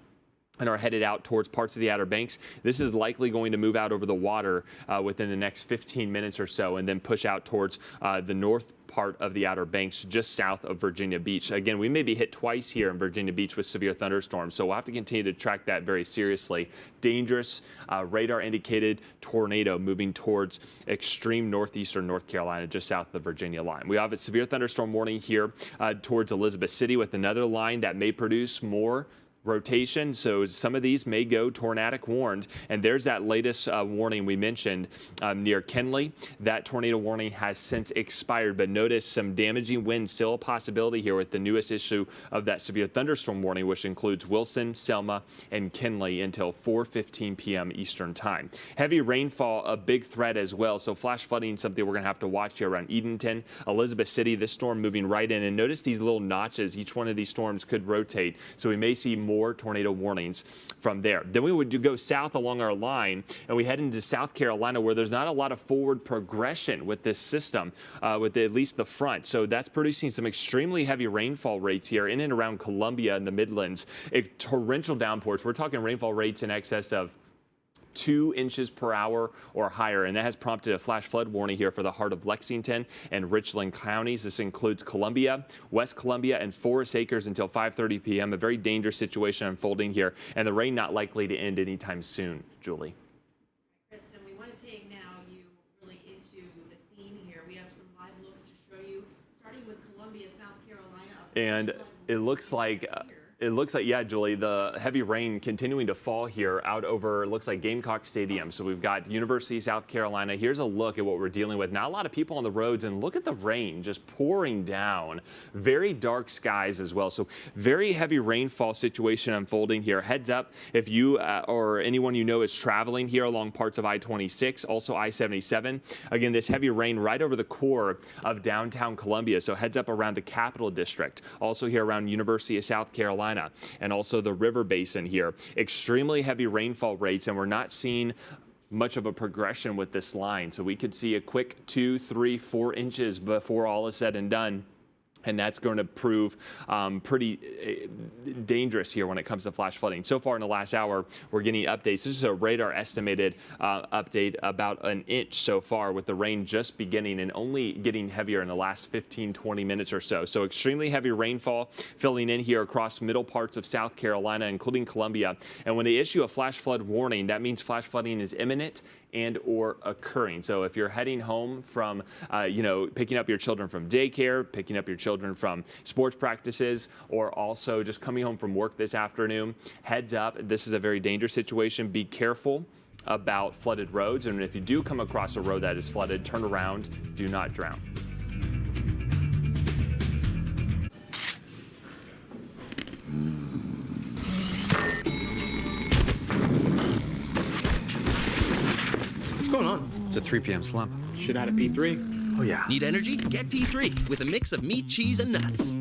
and are headed out towards parts of the Outer Banks. This is likely going to move out over the water within the next 15 minutes or so, and then push out towards the north part of the Outer Banks, just south of Virginia Beach. Again, we may be hit twice here in Virginia Beach with severe thunderstorms, so we'll have to continue to track that very seriously. Dangerous radar-indicated tornado moving towards extreme northeastern North Carolina, just south of the Virginia line. We have a severe thunderstorm warning here towards Elizabeth City with another line that may produce more rotation, so some of these may go tornadic warned. And there's that latest warning we mentioned near Kenly. That tornado warning has since expired, but notice some damaging winds still a possibility here with the newest issue of that severe thunderstorm warning, which includes Wilson, Selma, and Kenly until 4:15 p.m. Eastern time. Heavy rainfall, a big threat as well, so flash flooding, something we're going to have to watch here around Edenton, Elizabeth City. This storm moving right in, and notice these little notches. Each one of these storms could rotate, so we may see more tornado warnings from there. Then we would go south along our line, and we head into South Carolina, where there's not a lot of forward progression with this system, with at least the front. So that's producing some extremely heavy rainfall rates here in and around Columbia and the Midlands. Torrential downpours. We're talking rainfall rates in excess of 2 inches per hour or higher, and that has prompted a flash flood warning here for the heart of Lexington and Richland counties. This includes Columbia, West Columbia, and Forest Acres until 5:30 p.m. A very dangerous situation unfolding here, and the rain not likely to end anytime soon. Julie. Kristen, we want to take now you really into the scene here. We have some live looks to show you, starting with Columbia, South Carolina. And it looks like yeah, Julie, the heavy rain continuing to fall here out over, it looks like Gamecock Stadium. So we've got University of South Carolina. Here's a look at what we're dealing with. Not a lot of people on the roads, and look at the rain just pouring down. Very dark skies as well. So very heavy rainfall situation unfolding here. Heads up if you or anyone you know is traveling here along parts of I-26, also I-77. Again, this heavy rain right over the core of downtown Columbia. So heads up around the Capital District. Also here around University of South Carolina, and also the river basin here. Extremely heavy rainfall rates, and we're not seeing much of a progression with this line. So we could see a quick 2, 3, 4 inches before all is said and done. And that's going to prove pretty dangerous here when it comes to flash flooding. So far in the last hour, we're getting updates. This is a radar estimated update, about an inch so far, with the rain just beginning and only getting heavier in the last 15, 20 minutes or so. So extremely heavy rainfall filling in here across middle parts of South Carolina, including Columbia. And when they issue a flash flood warning, that means flash flooding is imminent and or occurring. So if you're heading home from, picking up your children from daycare, picking up your children from sports practices, or also just coming home from work this afternoon, heads up, this is a very dangerous situation. Be careful about flooded roads. And if you do come across a road that is flooded, turn around, do not drown. What's going on? It's a 3 p.m. slump. Should add a P3. Oh, yeah. Need energy? Get P3 with a mix of meat, cheese, and nuts.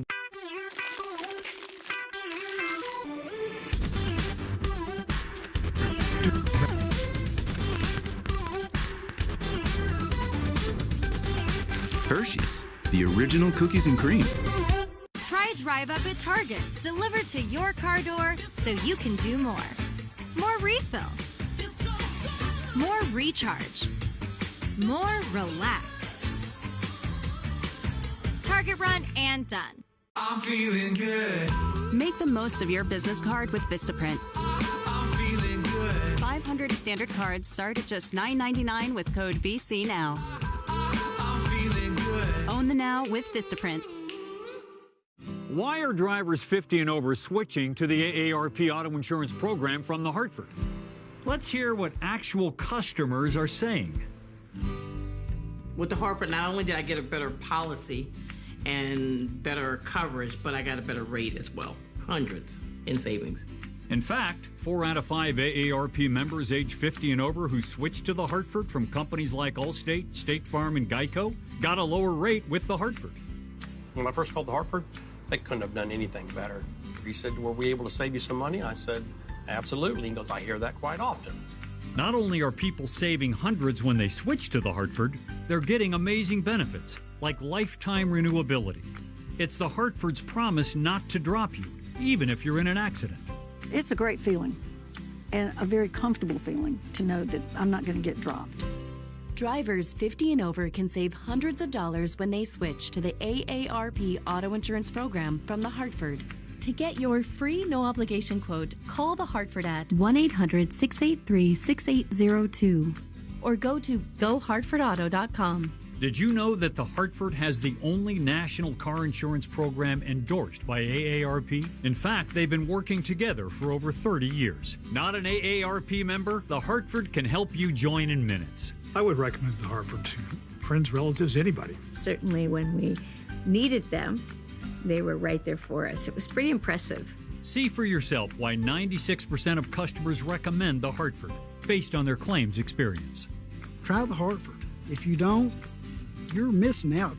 Hershey's, the original cookies and cream. Try Drive Up at Target, delivered to your car door so you can do more. More refill. More recharge. More relax. Target run and done. I'm feeling good. Make the most of your business card with Vistaprint. I'm feeling good. 500 standard cards start at just $9.99 with code BC Now. I'm feeling good. Own the now with Vistaprint. Why are drivers 50 and over switching to the AARP auto insurance program from the Hartford? Let's hear what actual customers are saying. With the Hartford, not only did I get a better policy and better coverage, but I got a better rate as well. Hundreds in savings. In fact, 4 out of 5 AARP members age 50 and over who switched to the Hartford from companies like Allstate, State Farm, and Geico got a lower rate with the Hartford. When I first called the Hartford, they couldn't have done anything better. He said, were we able to save you some money? I said, absolutely. He goes, I hear that quite often. Not only are people saving hundreds when they switch to the Hartford, they're getting amazing benefits, like lifetime renewability. It's the Hartford's promise not to drop you, even if you're in an accident. It's a great feeling and a very comfortable feeling to know that I'm not going to get dropped. Drivers 50 and over can save hundreds of dollars when they switch to the AARP auto insurance program from the Hartford. To get your free no-obligation quote, call the Hartford at 1-800-683-6802 or go to GoHartfordAuto.com. Did you know that the Hartford has the only national car insurance program endorsed by AARP? In fact, they've been working together for over 30 years. Not an AARP member? The Hartford can help you join in minutes. I would recommend the Hartford to friends, relatives, anybody. Certainly when we needed them, they were right there for us. It was pretty impressive. See for yourself why 96% of customers recommend the Hartford, based on their claims experience. Try the Hartford. If you don't, you're missing out.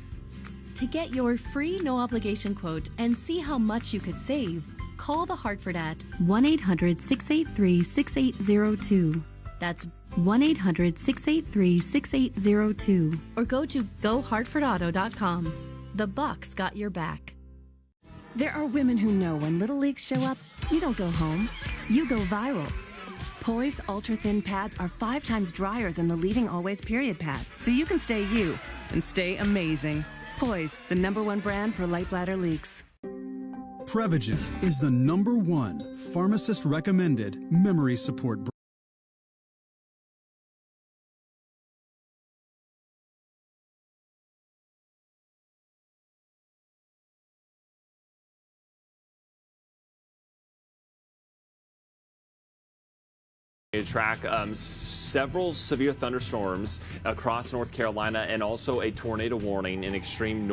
To get your free no-obligation quote and see how much you could save, call the Hartford at 1-800-683-6802. That's 1-800-683-6802 or go to GoHartfordAuto.com. The Bucks got your back. There are women who know when little leaks show up, you don't go home, you go viral. Poise Ultra Thin Pads are 5 times drier than the leading Always Period pad, so you can stay you and stay amazing. Poise, the #1 brand for light bladder leaks. Prevagen is the #1 pharmacist-recommended memory support brand. Track several severe thunderstorms across North Carolina and also a tornado warning in extreme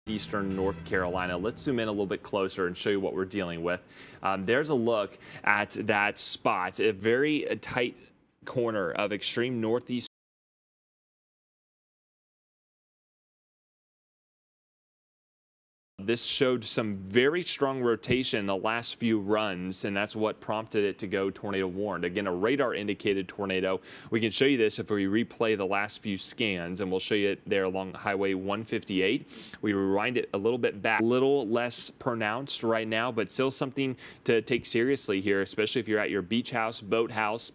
northeastern North Carolina. Let's zoom in a little bit closer and show you what we're dealing with. There's a look at that spot, a very tight corner of extreme northeast This showed some very strong rotation the last few runs, and that's what prompted it to go tornado warned. Again, a radar indicated tornado. We can show you this if we replay the last few scans, and we'll show you it there along Highway 158. We rewind it a little bit back, a little less pronounced right now, but still something to take seriously here, especially if you're at your beach house, boat house.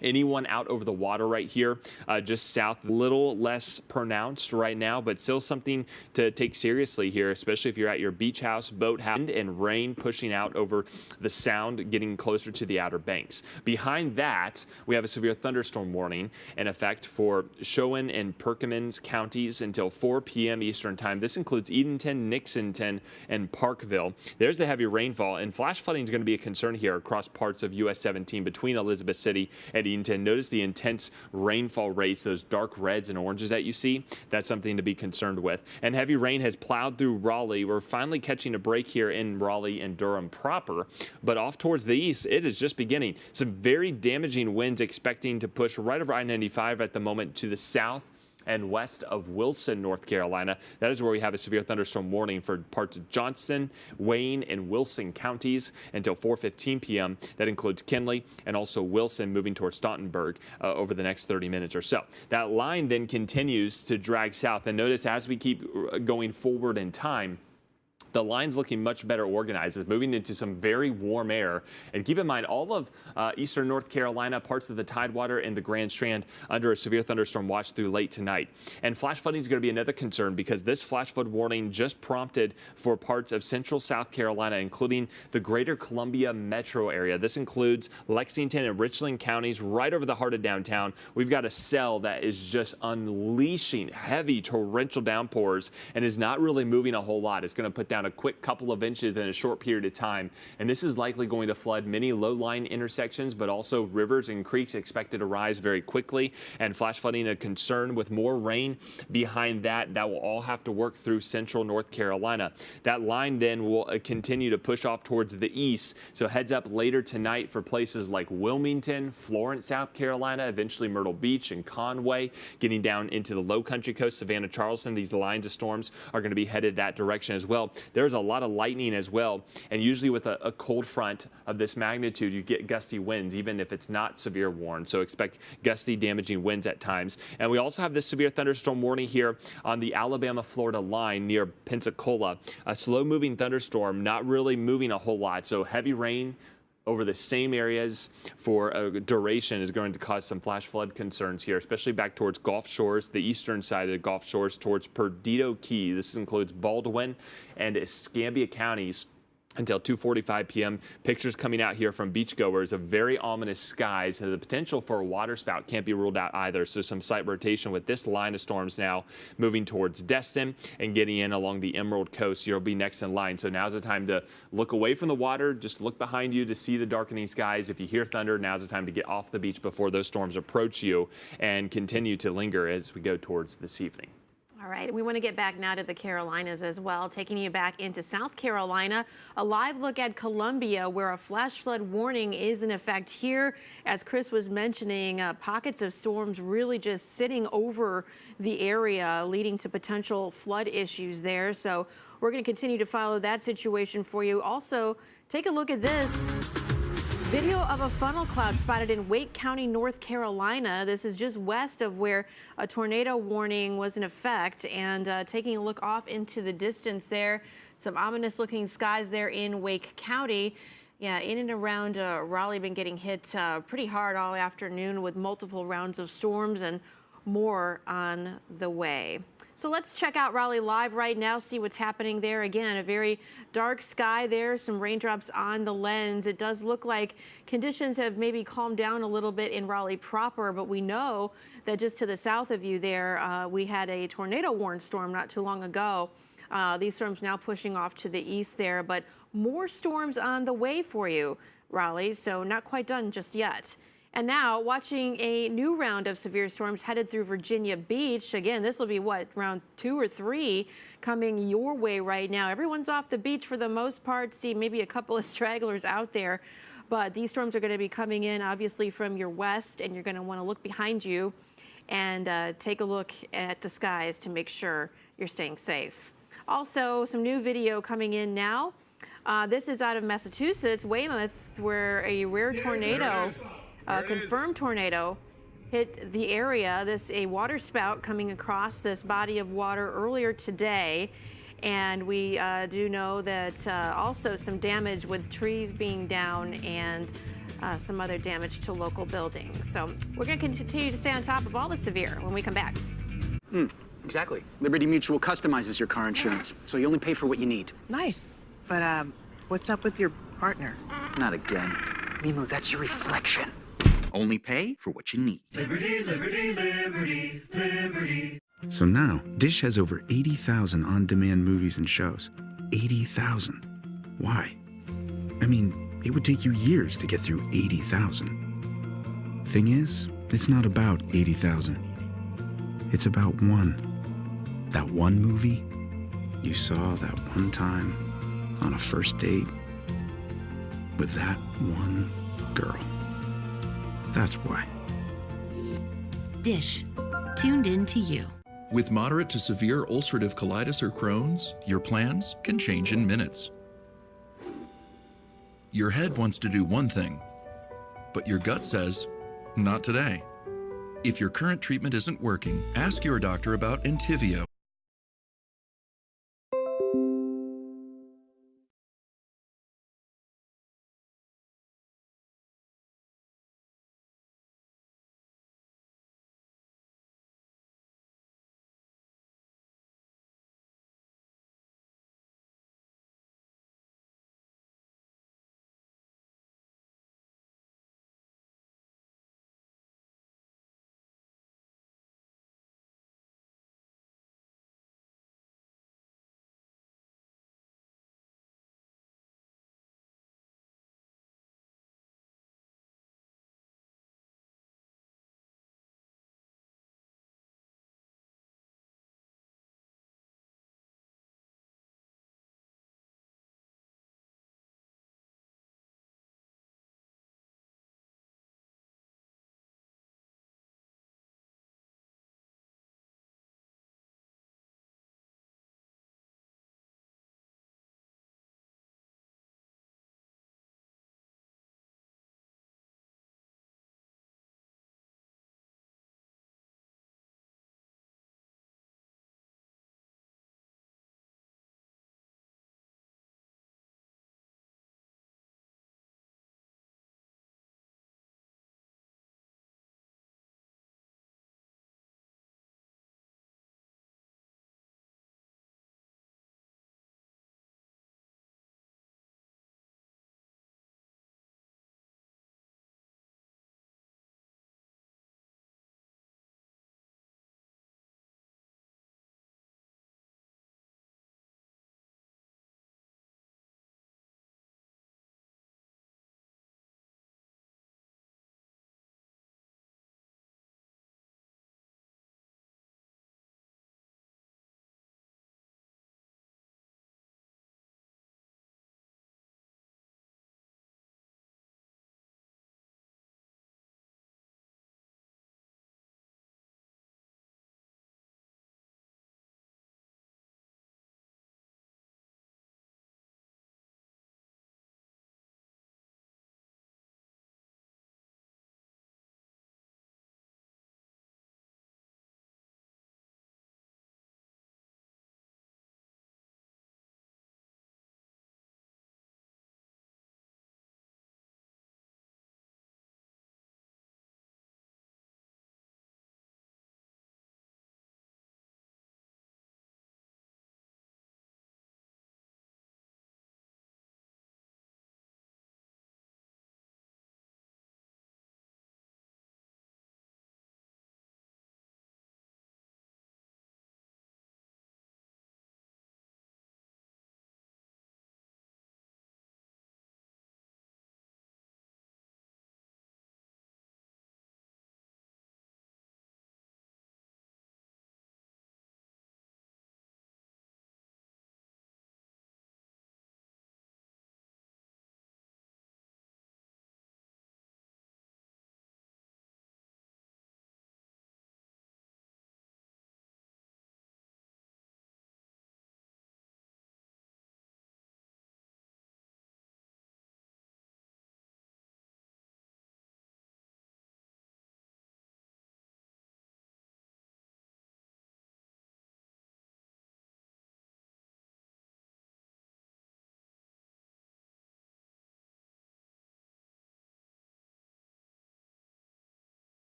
Anyone out over the water right here, just south, little less pronounced right now, but still something to take seriously here, especially if you're at your beach house, boat house, and rain pushing out over the sound, getting closer to the Outer Banks. Behind that, we have a severe thunderstorm warning in effect for Chowan and Perkins counties until 4 p.m. Eastern time. This includes Edenton, Nixonton, and Parkville. There's the heavy rainfall, and flash flooding is going to be a concern here across parts of US 17 between Elizabeth City and Edenton. Notice the intense rainfall rates, those dark reds and oranges that you see. That's something to be concerned with. And heavy rain has plowed through Raleigh. We're finally catching a break here in Raleigh and Durham proper, but off towards the east, it is just beginning. Some very damaging winds expecting to push right over I-95 at the moment to the south and west of Wilson, North Carolina. That is where we have a severe thunderstorm warning for parts of Johnston, Wayne, and Wilson counties until 4:15 p.m. That includes Kinley and also Wilson moving towards Stautenburg over the next 30 minutes or so. That line then continues to drag south. And notice as we keep going forward in time, the line's looking much better organized. It's moving into some very warm air. And keep in mind, all of eastern North Carolina, parts of the Tidewater and the Grand Strand under a severe thunderstorm watch through late tonight. And flash flooding is going to be another concern because this flash flood warning just prompted for parts of central South Carolina, including the greater Columbia metro area. This includes Lexington and Richland counties right over the heart of downtown. We've got a cell that is just unleashing heavy torrential downpours and is not really moving a whole lot. It's going to put down a quick couple of inches in a short period of time. And this is likely going to flood many low-lying intersections, but also rivers and creeks expected to rise very quickly. And flash flooding a concern with more rain behind that. That will all have to work through central North Carolina. That line then will continue to push off towards the east. So heads up later tonight for places like Wilmington, Florence, South Carolina, eventually Myrtle Beach and Conway, getting down into the low country coast, Savannah, Charleston. These lines of storms are going to be headed that direction as well. There's a lot of lightning as well, and usually with a cold front of this magnitude, you get gusty winds, even if it's not severe warned. So expect gusty, damaging winds at times. And we also have this severe thunderstorm warning here on the Alabama-Florida line near Pensacola. A slow-moving thunderstorm, not really moving a whole lot. So heavy rain over the same areas for a duration is going to cause some flash flood concerns here, especially back towards Gulf Shores, the eastern side of the Gulf Shores towards Perdido Key. This includes Baldwin and Escambia counties until 2:45 p.m. Pictures coming out here from beachgoers of very ominous skies. The potential for a waterspout can't be ruled out either. So some slight rotation with this line of storms now moving towards Destin and getting in along the Emerald Coast. You'll be next in line. So now's the time to look away from the water. Just look behind you to see the darkening skies. If you hear thunder, now's the time to get off the beach before those storms approach you and continue to linger as we go towards this evening. All right, we want to get back now to the Carolinas as well, taking you back into South Carolina. A live look at Columbia, where a flash flood warning is in effect here. As Chris was mentioning, pockets of storms really just sitting over the area, leading to potential flood issues there. So we're going to continue to follow that situation for you. Also, take a look at this. Video of a funnel cloud spotted in Wake County, North Carolina. This is just west of where a tornado warning was in effect. And taking a look off into the distance there, some ominous looking skies there in Wake County. Yeah, in and around Raleigh, been getting hit pretty hard all afternoon with multiple rounds of storms and more on the way. So let's check out Raleigh live right now, see what's happening there. Again, a very dark sky there, some raindrops on the lens. It does look like conditions have maybe calmed down a little bit in Raleigh proper, but we know that just to the south of you there, we had a tornado warned storm not too long ago. These storms now pushing off to the east there, but more storms on the way for you, Raleigh, so not quite done just yet. And now watching a new round of severe storms headed through Virginia Beach. Again, this will be what, round 2 or 3 coming your way right now. Everyone's off the beach for the most part. See maybe a couple of stragglers out there, but these storms are going to be coming in obviously from your west, and you're going to want to look behind you and take a look at the skies to make sure you're staying safe. Also, some new video coming in now. This is out of Massachusetts, Weymouth, where a rare tornado, confirmed tornado, hit the area. A water spout coming across this body of water earlier today. And we do know that also some damage with trees being down and some other damage to local buildings. So we're going to continue to stay on top of all the severe when we come back. Exactly. Liberty Mutual customizes your car insurance, so you only pay for what you need. Nice. But what's up with your partner? Not again. Milo, that's your reflection. Only pay for what you need. Liberty, liberty, liberty, liberty. So now, Dish has over 80,000 on-demand movies and shows. 80,000. Why? I mean, it would take you years to get through 80,000. Thing is, it's not about 80,000. It's about one. That one movie you saw that one time on a first date with that one girl. That's why. Dish. Tuned in to you. With moderate to severe ulcerative colitis or Crohn's, your plans can change in minutes. Your head wants to do one thing, but your gut says, not today. If your current treatment isn't working, ask your doctor about Entyvio.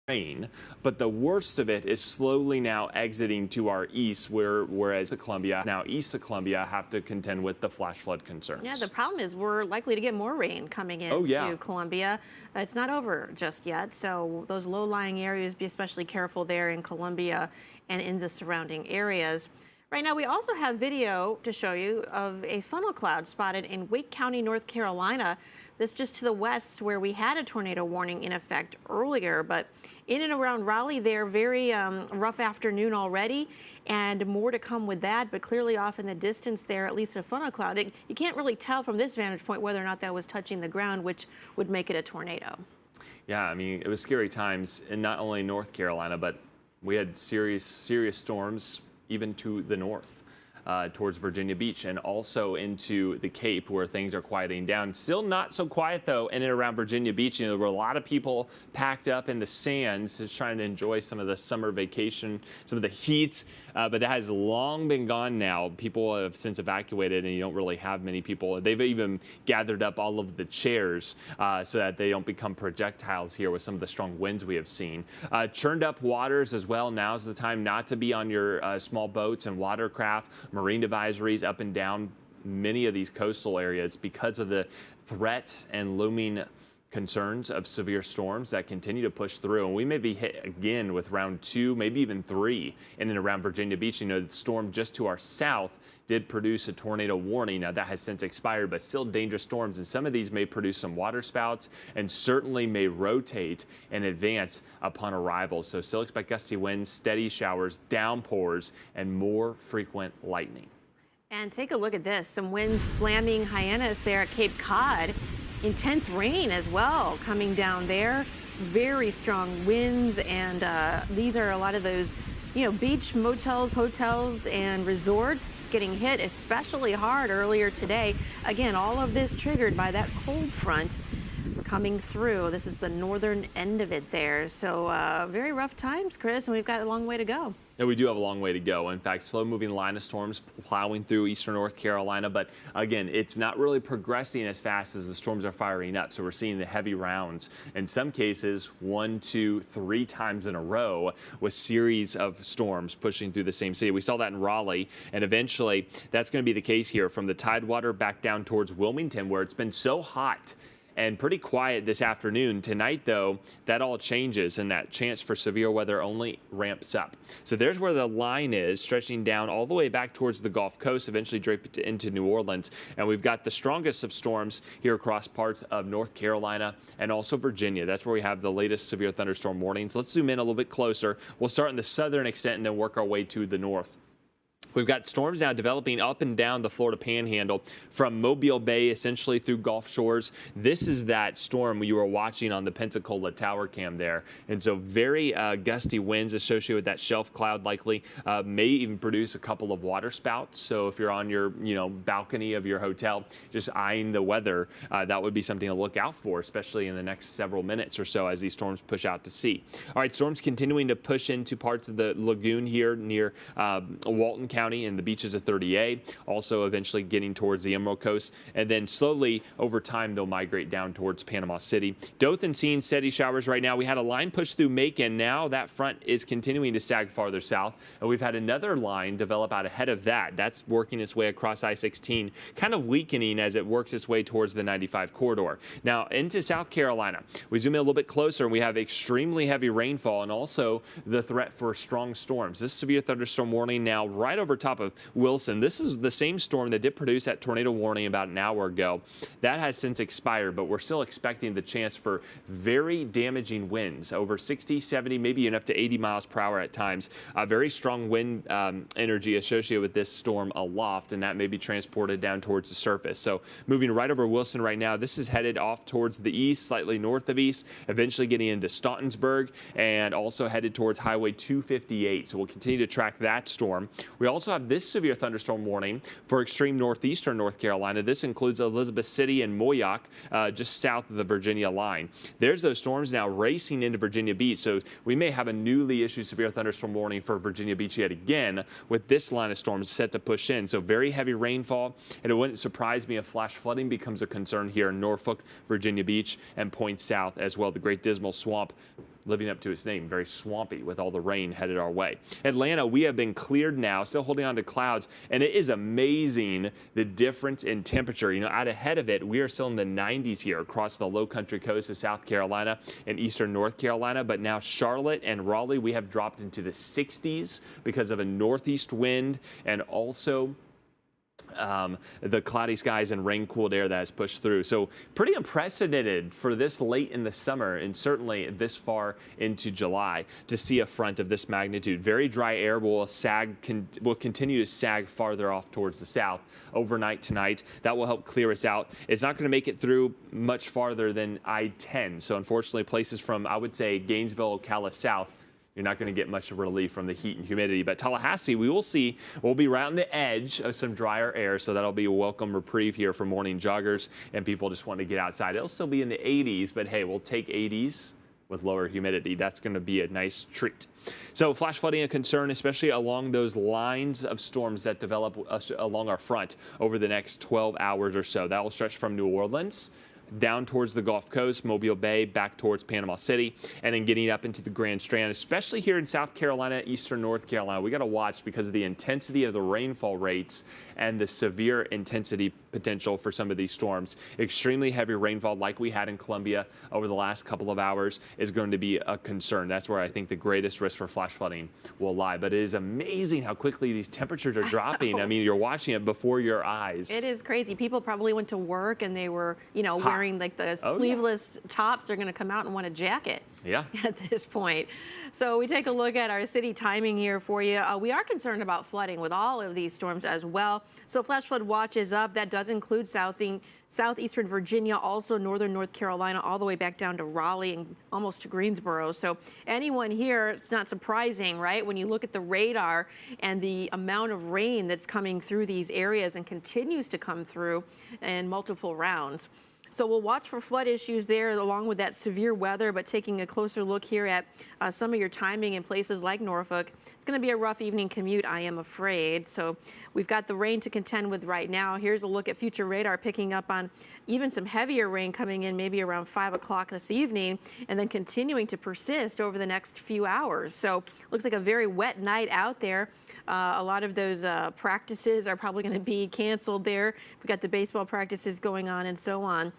rain, but the worst of it is slowly now exiting to our east, whereas the Columbia, now east of Columbia, have to contend with the flash flood concerns. Yeah, the problem is we're likely to get more rain coming into Columbia. It's not over just yet, so those low-lying areas, be especially careful there in Columbia and in the surrounding areas. Right now, we also have video to show you of a funnel cloud spotted in Wake County, North Carolina. This just to the west where we had a tornado warning in effect earlier, but in and around Raleigh there, very rough afternoon already, and more to come with that, but clearly off in the distance there, at least a funnel cloud. You can't really tell from this vantage point whether or not that was touching the ground, which would make it a tornado. Yeah, I mean, it was scary times in not only North Carolina, but we had serious storms even to the north, towards Virginia Beach and also into the Cape where things are quieting down. Still not so quiet though in and around Virginia Beach. You know, there were a lot of people packed up in the sands just trying to enjoy some of the summer vacation, some of the heat, but that has long been gone now. People have since evacuated and you don't really have many people. They've even gathered up all of the chairs so that they don't become projectiles here with some of the strong winds we have seen. Churned up waters as well. Now's the time not to be on your small boats and watercraft. Marine advisories up and down many of these coastal areas because of the threat and looming concerns of severe storms that continue to push through. And we may be hit again with round 2, maybe even 3 in and around Virginia Beach. You know, the storm just to our south did produce a tornado warning. Now that has since expired, but still dangerous storms. And some of these may produce some water spouts and certainly may rotate and advance upon arrival. So still expect gusty winds, steady showers, downpours, and more frequent lightning. And take a look at this. Some winds slamming Hyannis there at Cape Cod. Intense rain as well coming down there. Very strong winds, and these are a lot of those, you know, beach motels, hotels, and resorts getting hit especially hard earlier today. Again, all of this triggered by that cold front coming through. This is the northern end of it there. So very rough times, Chris, and we've got a long way to go. And we do have a long way to go. In fact, slow-moving line of storms plowing through eastern North Carolina. But again, it's not really progressing as fast as the storms are firing up. So we're seeing the heavy rounds. In some cases, 1, 2, 3 times in a row with series of storms pushing through the same city. We saw that in Raleigh. And eventually, that's going to be the case here from the Tidewater back down towards Wilmington, where it's been so hot and pretty quiet this afternoon. Tonight, though, that all changes and that chance for severe weather only ramps up. So there's where the line is, stretching down all the way back towards the Gulf Coast, eventually draped into New Orleans. And we've got the strongest of storms here across parts of North Carolina and also Virginia. That's where we have the latest severe thunderstorm warnings. Let's zoom in a little bit closer. We'll start in the southern extent and then work our way to the north. We've got storms now developing up and down the Florida Panhandle from Mobile Bay essentially through Gulf Shores. This is that storm you were watching on the Pensacola tower cam there. And so very gusty winds associated with that shelf cloud likely may even produce a couple of water spouts. So if you're on your balcony of your hotel just eyeing the weather, that would be something to look out for, especially in the next several minutes or so as these storms push out to sea. All right, storms continuing to push into parts of the lagoon here near Walton County and the beaches of 30A, also eventually getting towards the Emerald Coast, and then slowly over time they'll migrate down towards Panama City. Dothan seeing steady showers right now. We had a line push through Macon. Now that front is continuing to sag farther south, and we've had another line develop out ahead of that. That's working its way across I-16, kind of weakening as it works its way towards the 95 corridor. Now into South Carolina, we zoom in a little bit closer and we have extremely heavy rainfall and also the threat for strong storms. This severe thunderstorm warning now right over top of Wilson. This is the same storm that did produce that tornado warning about an hour ago. That has since expired, but we're still expecting the chance for very damaging winds over 60, 70, maybe even up to 80 miles per hour at times. Very strong wind energy associated with this storm aloft, and that may be transported down towards the surface. So moving right over Wilson right now, this is headed off towards the east, slightly north of east, eventually getting into Stauntonsburg and also headed towards Highway 258. So we'll continue to track that storm. We also have this severe thunderstorm warning for extreme northeastern North Carolina. This includes Elizabeth City and Moyock, just south of the Virginia line. There's those storms now racing into Virginia Beach. So we may have a newly issued severe thunderstorm warning for Virginia Beach yet again with this line of storms set to push in. So very heavy rainfall, and it wouldn't surprise me if flash flooding becomes a concern here in Norfolk, Virginia Beach, and points south as well. The Great Dismal Swamp living up to its name, very swampy with all the rain headed our way. Atlanta, we have been cleared now, still holding on to clouds, and it is amazing the difference in temperature. You know, out ahead of it, we are still in the 90s here across the low country coast of South Carolina and eastern North Carolina, but now Charlotte and Raleigh, we have dropped into the 60s because of a northeast wind and also the cloudy skies and rain-cooled air that has pushed through. So pretty unprecedented for this late in the summer and certainly this far into July to see a front of this magnitude. Very dry air will continue to sag farther off towards the south overnight tonight. That will help clear us out. It's not going to make it through much farther than I-10. So unfortunately, places from, I would say, Gainesville, Ocala south, you're not going to get much relief from the heat and humidity. But Tallahassee, we will see, we'll be right on the edge of some drier air, so that'll be a welcome reprieve here for morning joggers and people just wanting to get outside. It'll still be in the 80s, but hey, we'll take 80s with lower humidity. That's going to be a nice treat. So flash flooding a concern, especially along those lines of storms that develop along our front over the next 12 hours or so. That will stretch from New Orleans down towards the Gulf Coast, Mobile Bay, back towards Panama City, and then getting up into the Grand Strand, especially here in South Carolina, eastern North Carolina. We got to watch because of the intensity of the rainfall rates and the severe intensity potential for some of these storms. Extremely heavy rainfall like we had in Columbia over the last couple of hours is going to be a concern. That's where I think the greatest risk for flash flooding will lie. But it is amazing how quickly these temperatures are dropping. I mean, you're watching it before your eyes. It is crazy. People probably went to work and they were, you know, wearing like the sleeveless tops. They're going to come out and want a jacket. Yeah. At this point. So we take a look at our city timing here for you. We are concerned about flooding with all of these storms as well. So flash flood watch is up. That does include southeastern Virginia, also northern North Carolina, all the way back down to Raleigh and almost to Greensboro. So anyone here, it's not surprising, right? When you look at the radar and the amount of rain that's coming through these areas and continues to come through in multiple rounds. So we'll watch for flood issues there along with that severe weather, but taking a closer look here at some of your timing in places like Norfolk. It's going to be a rough evening commute, I am afraid. So we've got the rain to contend with right now. Here's a look at future radar picking up on even some heavier rain coming in maybe around 5 o'clock this evening and then continuing to persist over the next few hours. So looks like a very wet night out there. A lot of those practices are probably going to be canceled there. We've got the baseball practices going on and so on.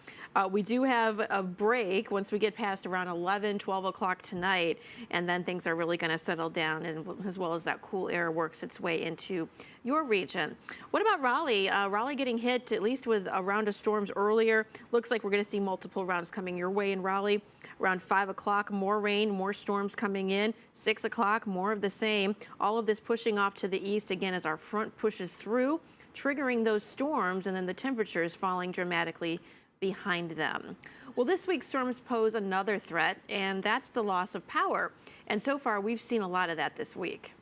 We do have a break once we get past around 11, 12 o'clock tonight, and then things are really going to settle down as well as that cool air works its way into your region. What about Raleigh? Raleigh getting hit at least with a round of storms earlier. Looks like we're going to see multiple rounds coming your way in Raleigh. Around 5 o'clock, more rain, more storms coming in. 6 o'clock, more of the same. All of this pushing off to the east again as our front pushes through, triggering those storms, and then the temperatures falling dramatically behind them. Well, this week's storms pose another threat, and that's the loss of power. And so far, we've seen a lot of that this week.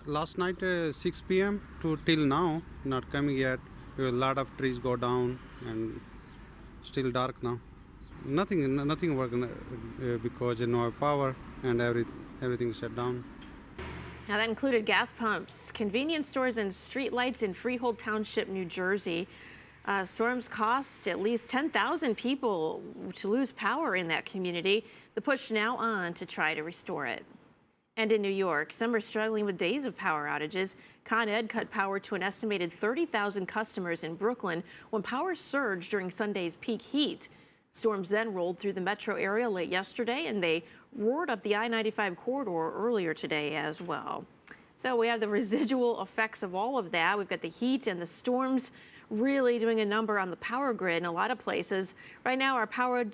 Last night, 6 p.m. to till now, not coming yet. A lot of trees go down and still dark now. Nothing working because no power and everything shut down. Now that included gas pumps, convenience stores, and street lights in Freehold Township, New Jersey. Storms cost at least 10,000 people to lose power in that community. The push now on to try to restore it. And in New York, some are struggling with days of power outages. Con Ed cut power to an estimated 30,000 customers in Brooklyn when power surged during Sunday's peak heat. Storms then rolled through the metro area late yesterday, and they roared up the I-95 corridor earlier today as well. So we have the residual effects of all of that. We've got the heat and the storms really doing a number on the power grid in a lot of places. Right now, our power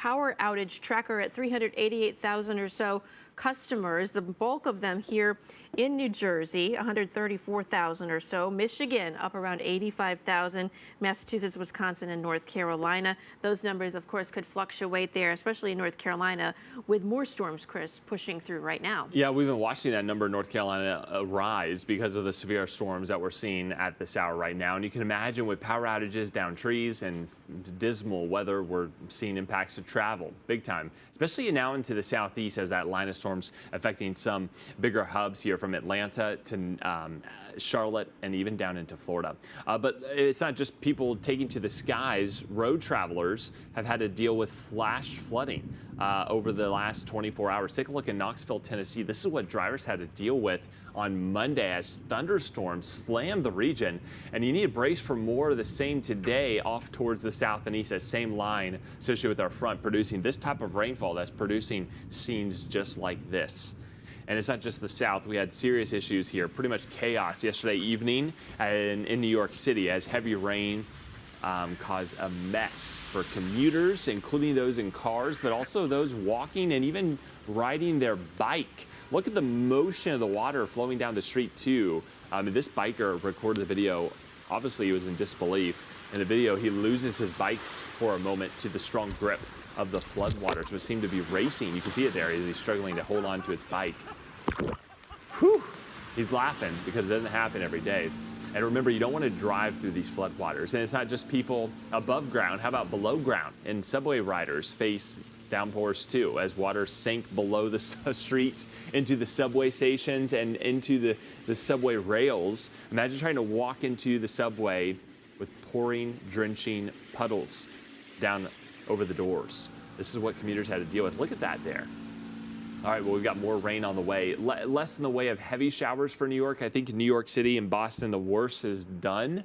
outage tracker at 388,000 or so customers, the bulk of them here in New Jersey, 134,000 or so. Michigan up around 85,000, Massachusetts, Wisconsin, and North Carolina. Those numbers, of course, could fluctuate there, especially in North Carolina, with more storms, Chris, pushing through right now. Yeah, we've been watching that number in North Carolina rise because of the severe storms that we're seeing at this hour right now. And you can imagine with power outages, down trees, and dismal weather, we're seeing impacts to travel big time, especially now into the southeast as that line of storms affecting some bigger hubs here from Atlanta to Charlotte and even down into Florida. But it's not just people taking to the skies. Road travelers have had to deal with flash flooding over the last 24 hours. Take a look in Knoxville, Tennessee. This is what drivers had to deal with on Monday as thunderstorms slammed the region. And you need to brace for more of the same today off towards the south and east. That same line associated with our front producing this type of rainfall that's producing scenes just like this. And it's not just the south. We had serious issues here, pretty much chaos yesterday evening in New York City as heavy rain caused a mess for commuters, including those in cars, but also those walking and even riding their bike. Look at the motion of the water flowing down the street, too. This biker recorded the video. Obviously, he was in disbelief. In the video, he loses his bike for a moment to the strong grip of the floodwaters, which seem to be racing. You can see it there as he's struggling to hold on to his bike. Whew. He's laughing because it doesn't happen every day. And remember, you don't want to drive through these floodwaters. And it's not just people above ground. How about below ground? And subway riders face downpours too, as water sank below the streets into the subway stations and into the subway rails. Imagine trying to walk into the subway with pouring, drenching puddles down over the doors. This is what commuters had to deal with. Look at that there. All right, well, we've got more rain on the way. Less in the way of heavy showers for New York. I think in New York City and Boston, the worst is done,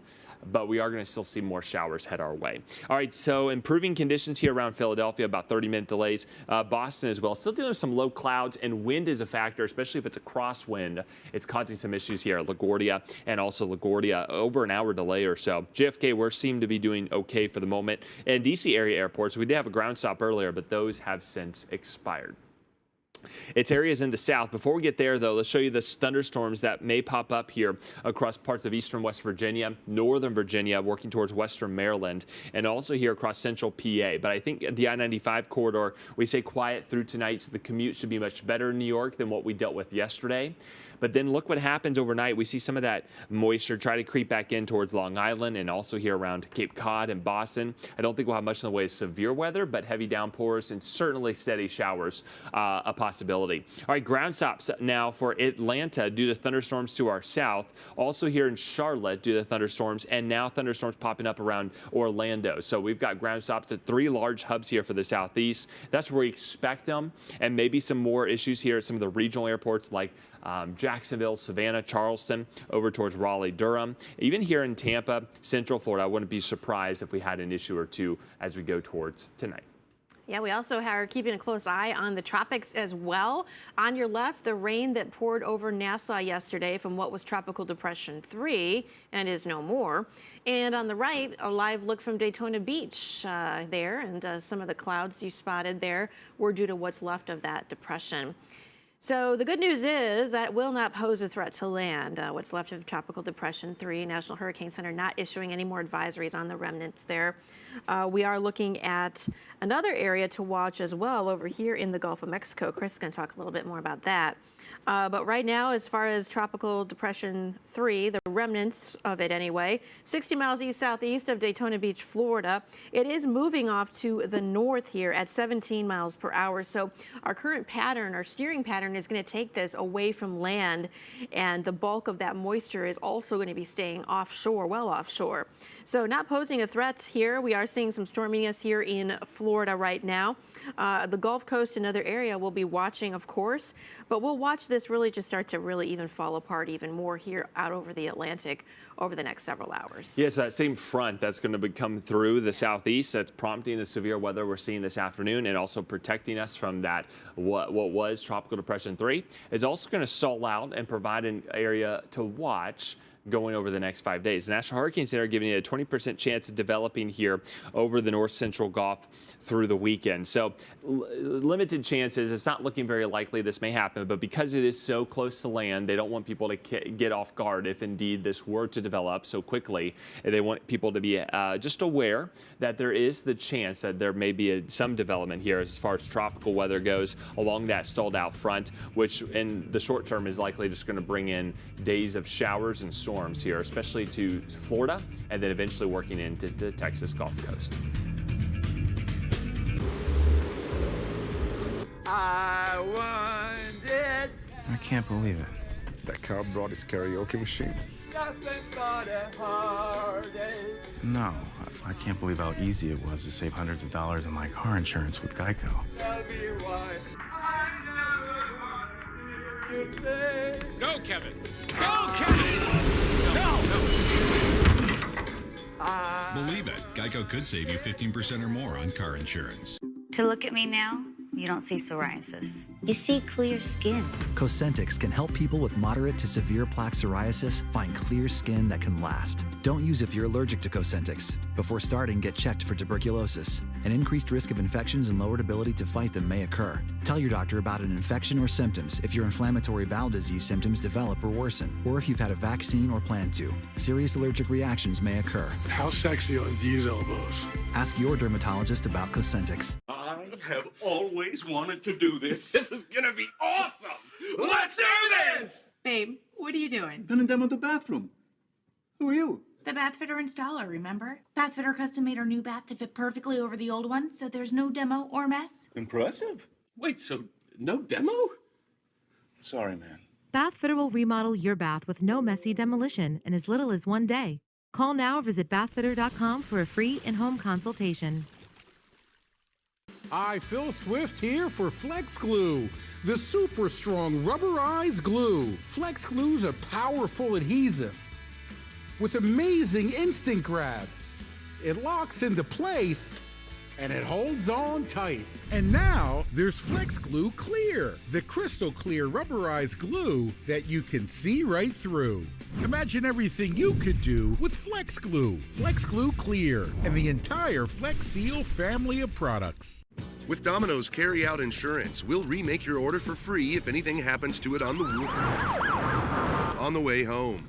but we are going to still see more showers head our way. All right, so improving conditions here around Philadelphia, about 30-minute delays. Boston as well. Still dealing with some low clouds, and wind is a factor, especially if it's a crosswind. It's causing some issues here at LaGuardia and also LaGuardia, over an hour delay or so. JFK, we seem to be doing okay for the moment. And D.C. area airports, we did have a ground stop earlier, but those have since expired. It's areas in the south. Before we get there, though, let's show you the thunderstorms that may pop up here across parts of eastern West Virginia, northern Virginia, working towards western Maryland, and also here across central PA. But I think the I-95 corridor, we say quiet through tonight, so the commute should be much better in New York than what we dealt with yesterday. But then look what happens overnight. We see some of that moisture try to creep back in towards Long Island and also here around Cape Cod and Boston. I don't think we'll have much in the way of severe weather, but heavy downpours and certainly steady showers a possibility. All right, ground stops now for Atlanta due to thunderstorms to our south. Also here in Charlotte due to thunderstorms, and now thunderstorms popping up around Orlando. So we've got ground stops at 3 large hubs here for the southeast. That's where we expect them, and maybe some more issues here at some of the regional airports like Jacksonville, Savannah, Charleston, over towards Raleigh, Durham. Even here in Tampa, Central Florida, I wouldn't be surprised if we had an issue or two as we go towards tonight. Yeah, we also are keeping a close eye on the tropics as well. On your left, the rain that poured over Nassau yesterday from what was Tropical Depression 3 and is no more. And on the right, a live look from Daytona Beach there, and some of the clouds you spotted there were due to what's left of that depression. So the good news is that will not pose a threat to land. What's left of Tropical Depression 3, National Hurricane Center not issuing any more advisories on the remnants there. We are looking at another area to watch as well over here in the Gulf of Mexico. Chris is going to talk a little bit more about that. But right now, as far as Tropical Depression 3, the remnants of it anyway, 60 miles east-southeast of Daytona Beach, Florida, it is moving off to the north here at 17 miles per hour. So our current pattern, our steering pattern, is going to take this away from land, and the bulk of that moisture is also going to be staying offshore, well offshore. So not posing a threat here. We are seeing some storminess here in Florida right now. The Gulf Coast and other area we'll be watching, of course, but we'll watch this really just start to really even fall apart even more here out over the Atlantic over the next several hours. Yeah, so that same front that's going to be coming through the southeast, that's prompting the severe weather we're seeing this afternoon and also protecting us from that what was Tropical Depression 3, is also going to stall out and provide an area to watch going over the next 5 days. The National Hurricane Center giving you a 20% chance of developing here over the north central Gulf through the weekend. So limited chances. It's not looking very likely this may happen, but because it is so close to land, they don't want people to get off guard if indeed this were to develop so quickly. They want people to be just aware that there is the chance that there may be some development here as far as tropical weather goes along that stalled out front, which in the short term is likely just going to bring in days of showers and storms here, especially to Florida, and then eventually working into the Texas Gulf Coast. I want it. I can't believe it. That car brought his karaoke machine. Nothing but a heartache. No, I can't believe how easy it was to save hundreds of dollars on my car insurance with Geico. Tell me why you say. Go, Kevin. Go, Kevin! Believe it, Geico could save you 15% or more on car insurance. To look at me now, you don't see psoriasis. You see clear skin. Cosentyx can help people with moderate to severe plaque psoriasis find clear skin that can last. Don't use if you're allergic to Cosentyx. Before starting, get checked for tuberculosis. An increased risk of infections and lowered ability to fight them may occur. Tell your doctor about an infection or symptoms if your inflammatory bowel disease symptoms develop or worsen, or if you've had a vaccine or plan to. Serious allergic reactions may occur. How sexy are these elbows? Ask your dermatologist about Cosentyx. I have always wanted to do this. This is gonna be awesome! Let's do this! Babe, what are you doing? Gonna demo the bathroom. Who are you? The Bathfitter installer, remember? Bathfitter custom made our new bath to fit perfectly over the old one, so there's no demo or mess. Impressive. Wait, so no demo? Sorry, man. Bathfitter will remodel your bath with no messy demolition in as little as 1 day. Call now or visit bathfitter.com for a free in-home consultation. Hi, Phil Swift here for Flex Glue, the super strong rubberized glue. Flex Glue's a powerful adhesive with amazing instant grab. It locks into place and it holds on tight. And now there's Flex Glue Clear, the crystal clear rubberized glue that you can see right through. Imagine everything you could do with Flex Glue. Flex Glue Clear and the entire Flex Seal family of products. With Domino's Carry-Out Insurance, we'll remake your order for free if anything happens to it on the way home.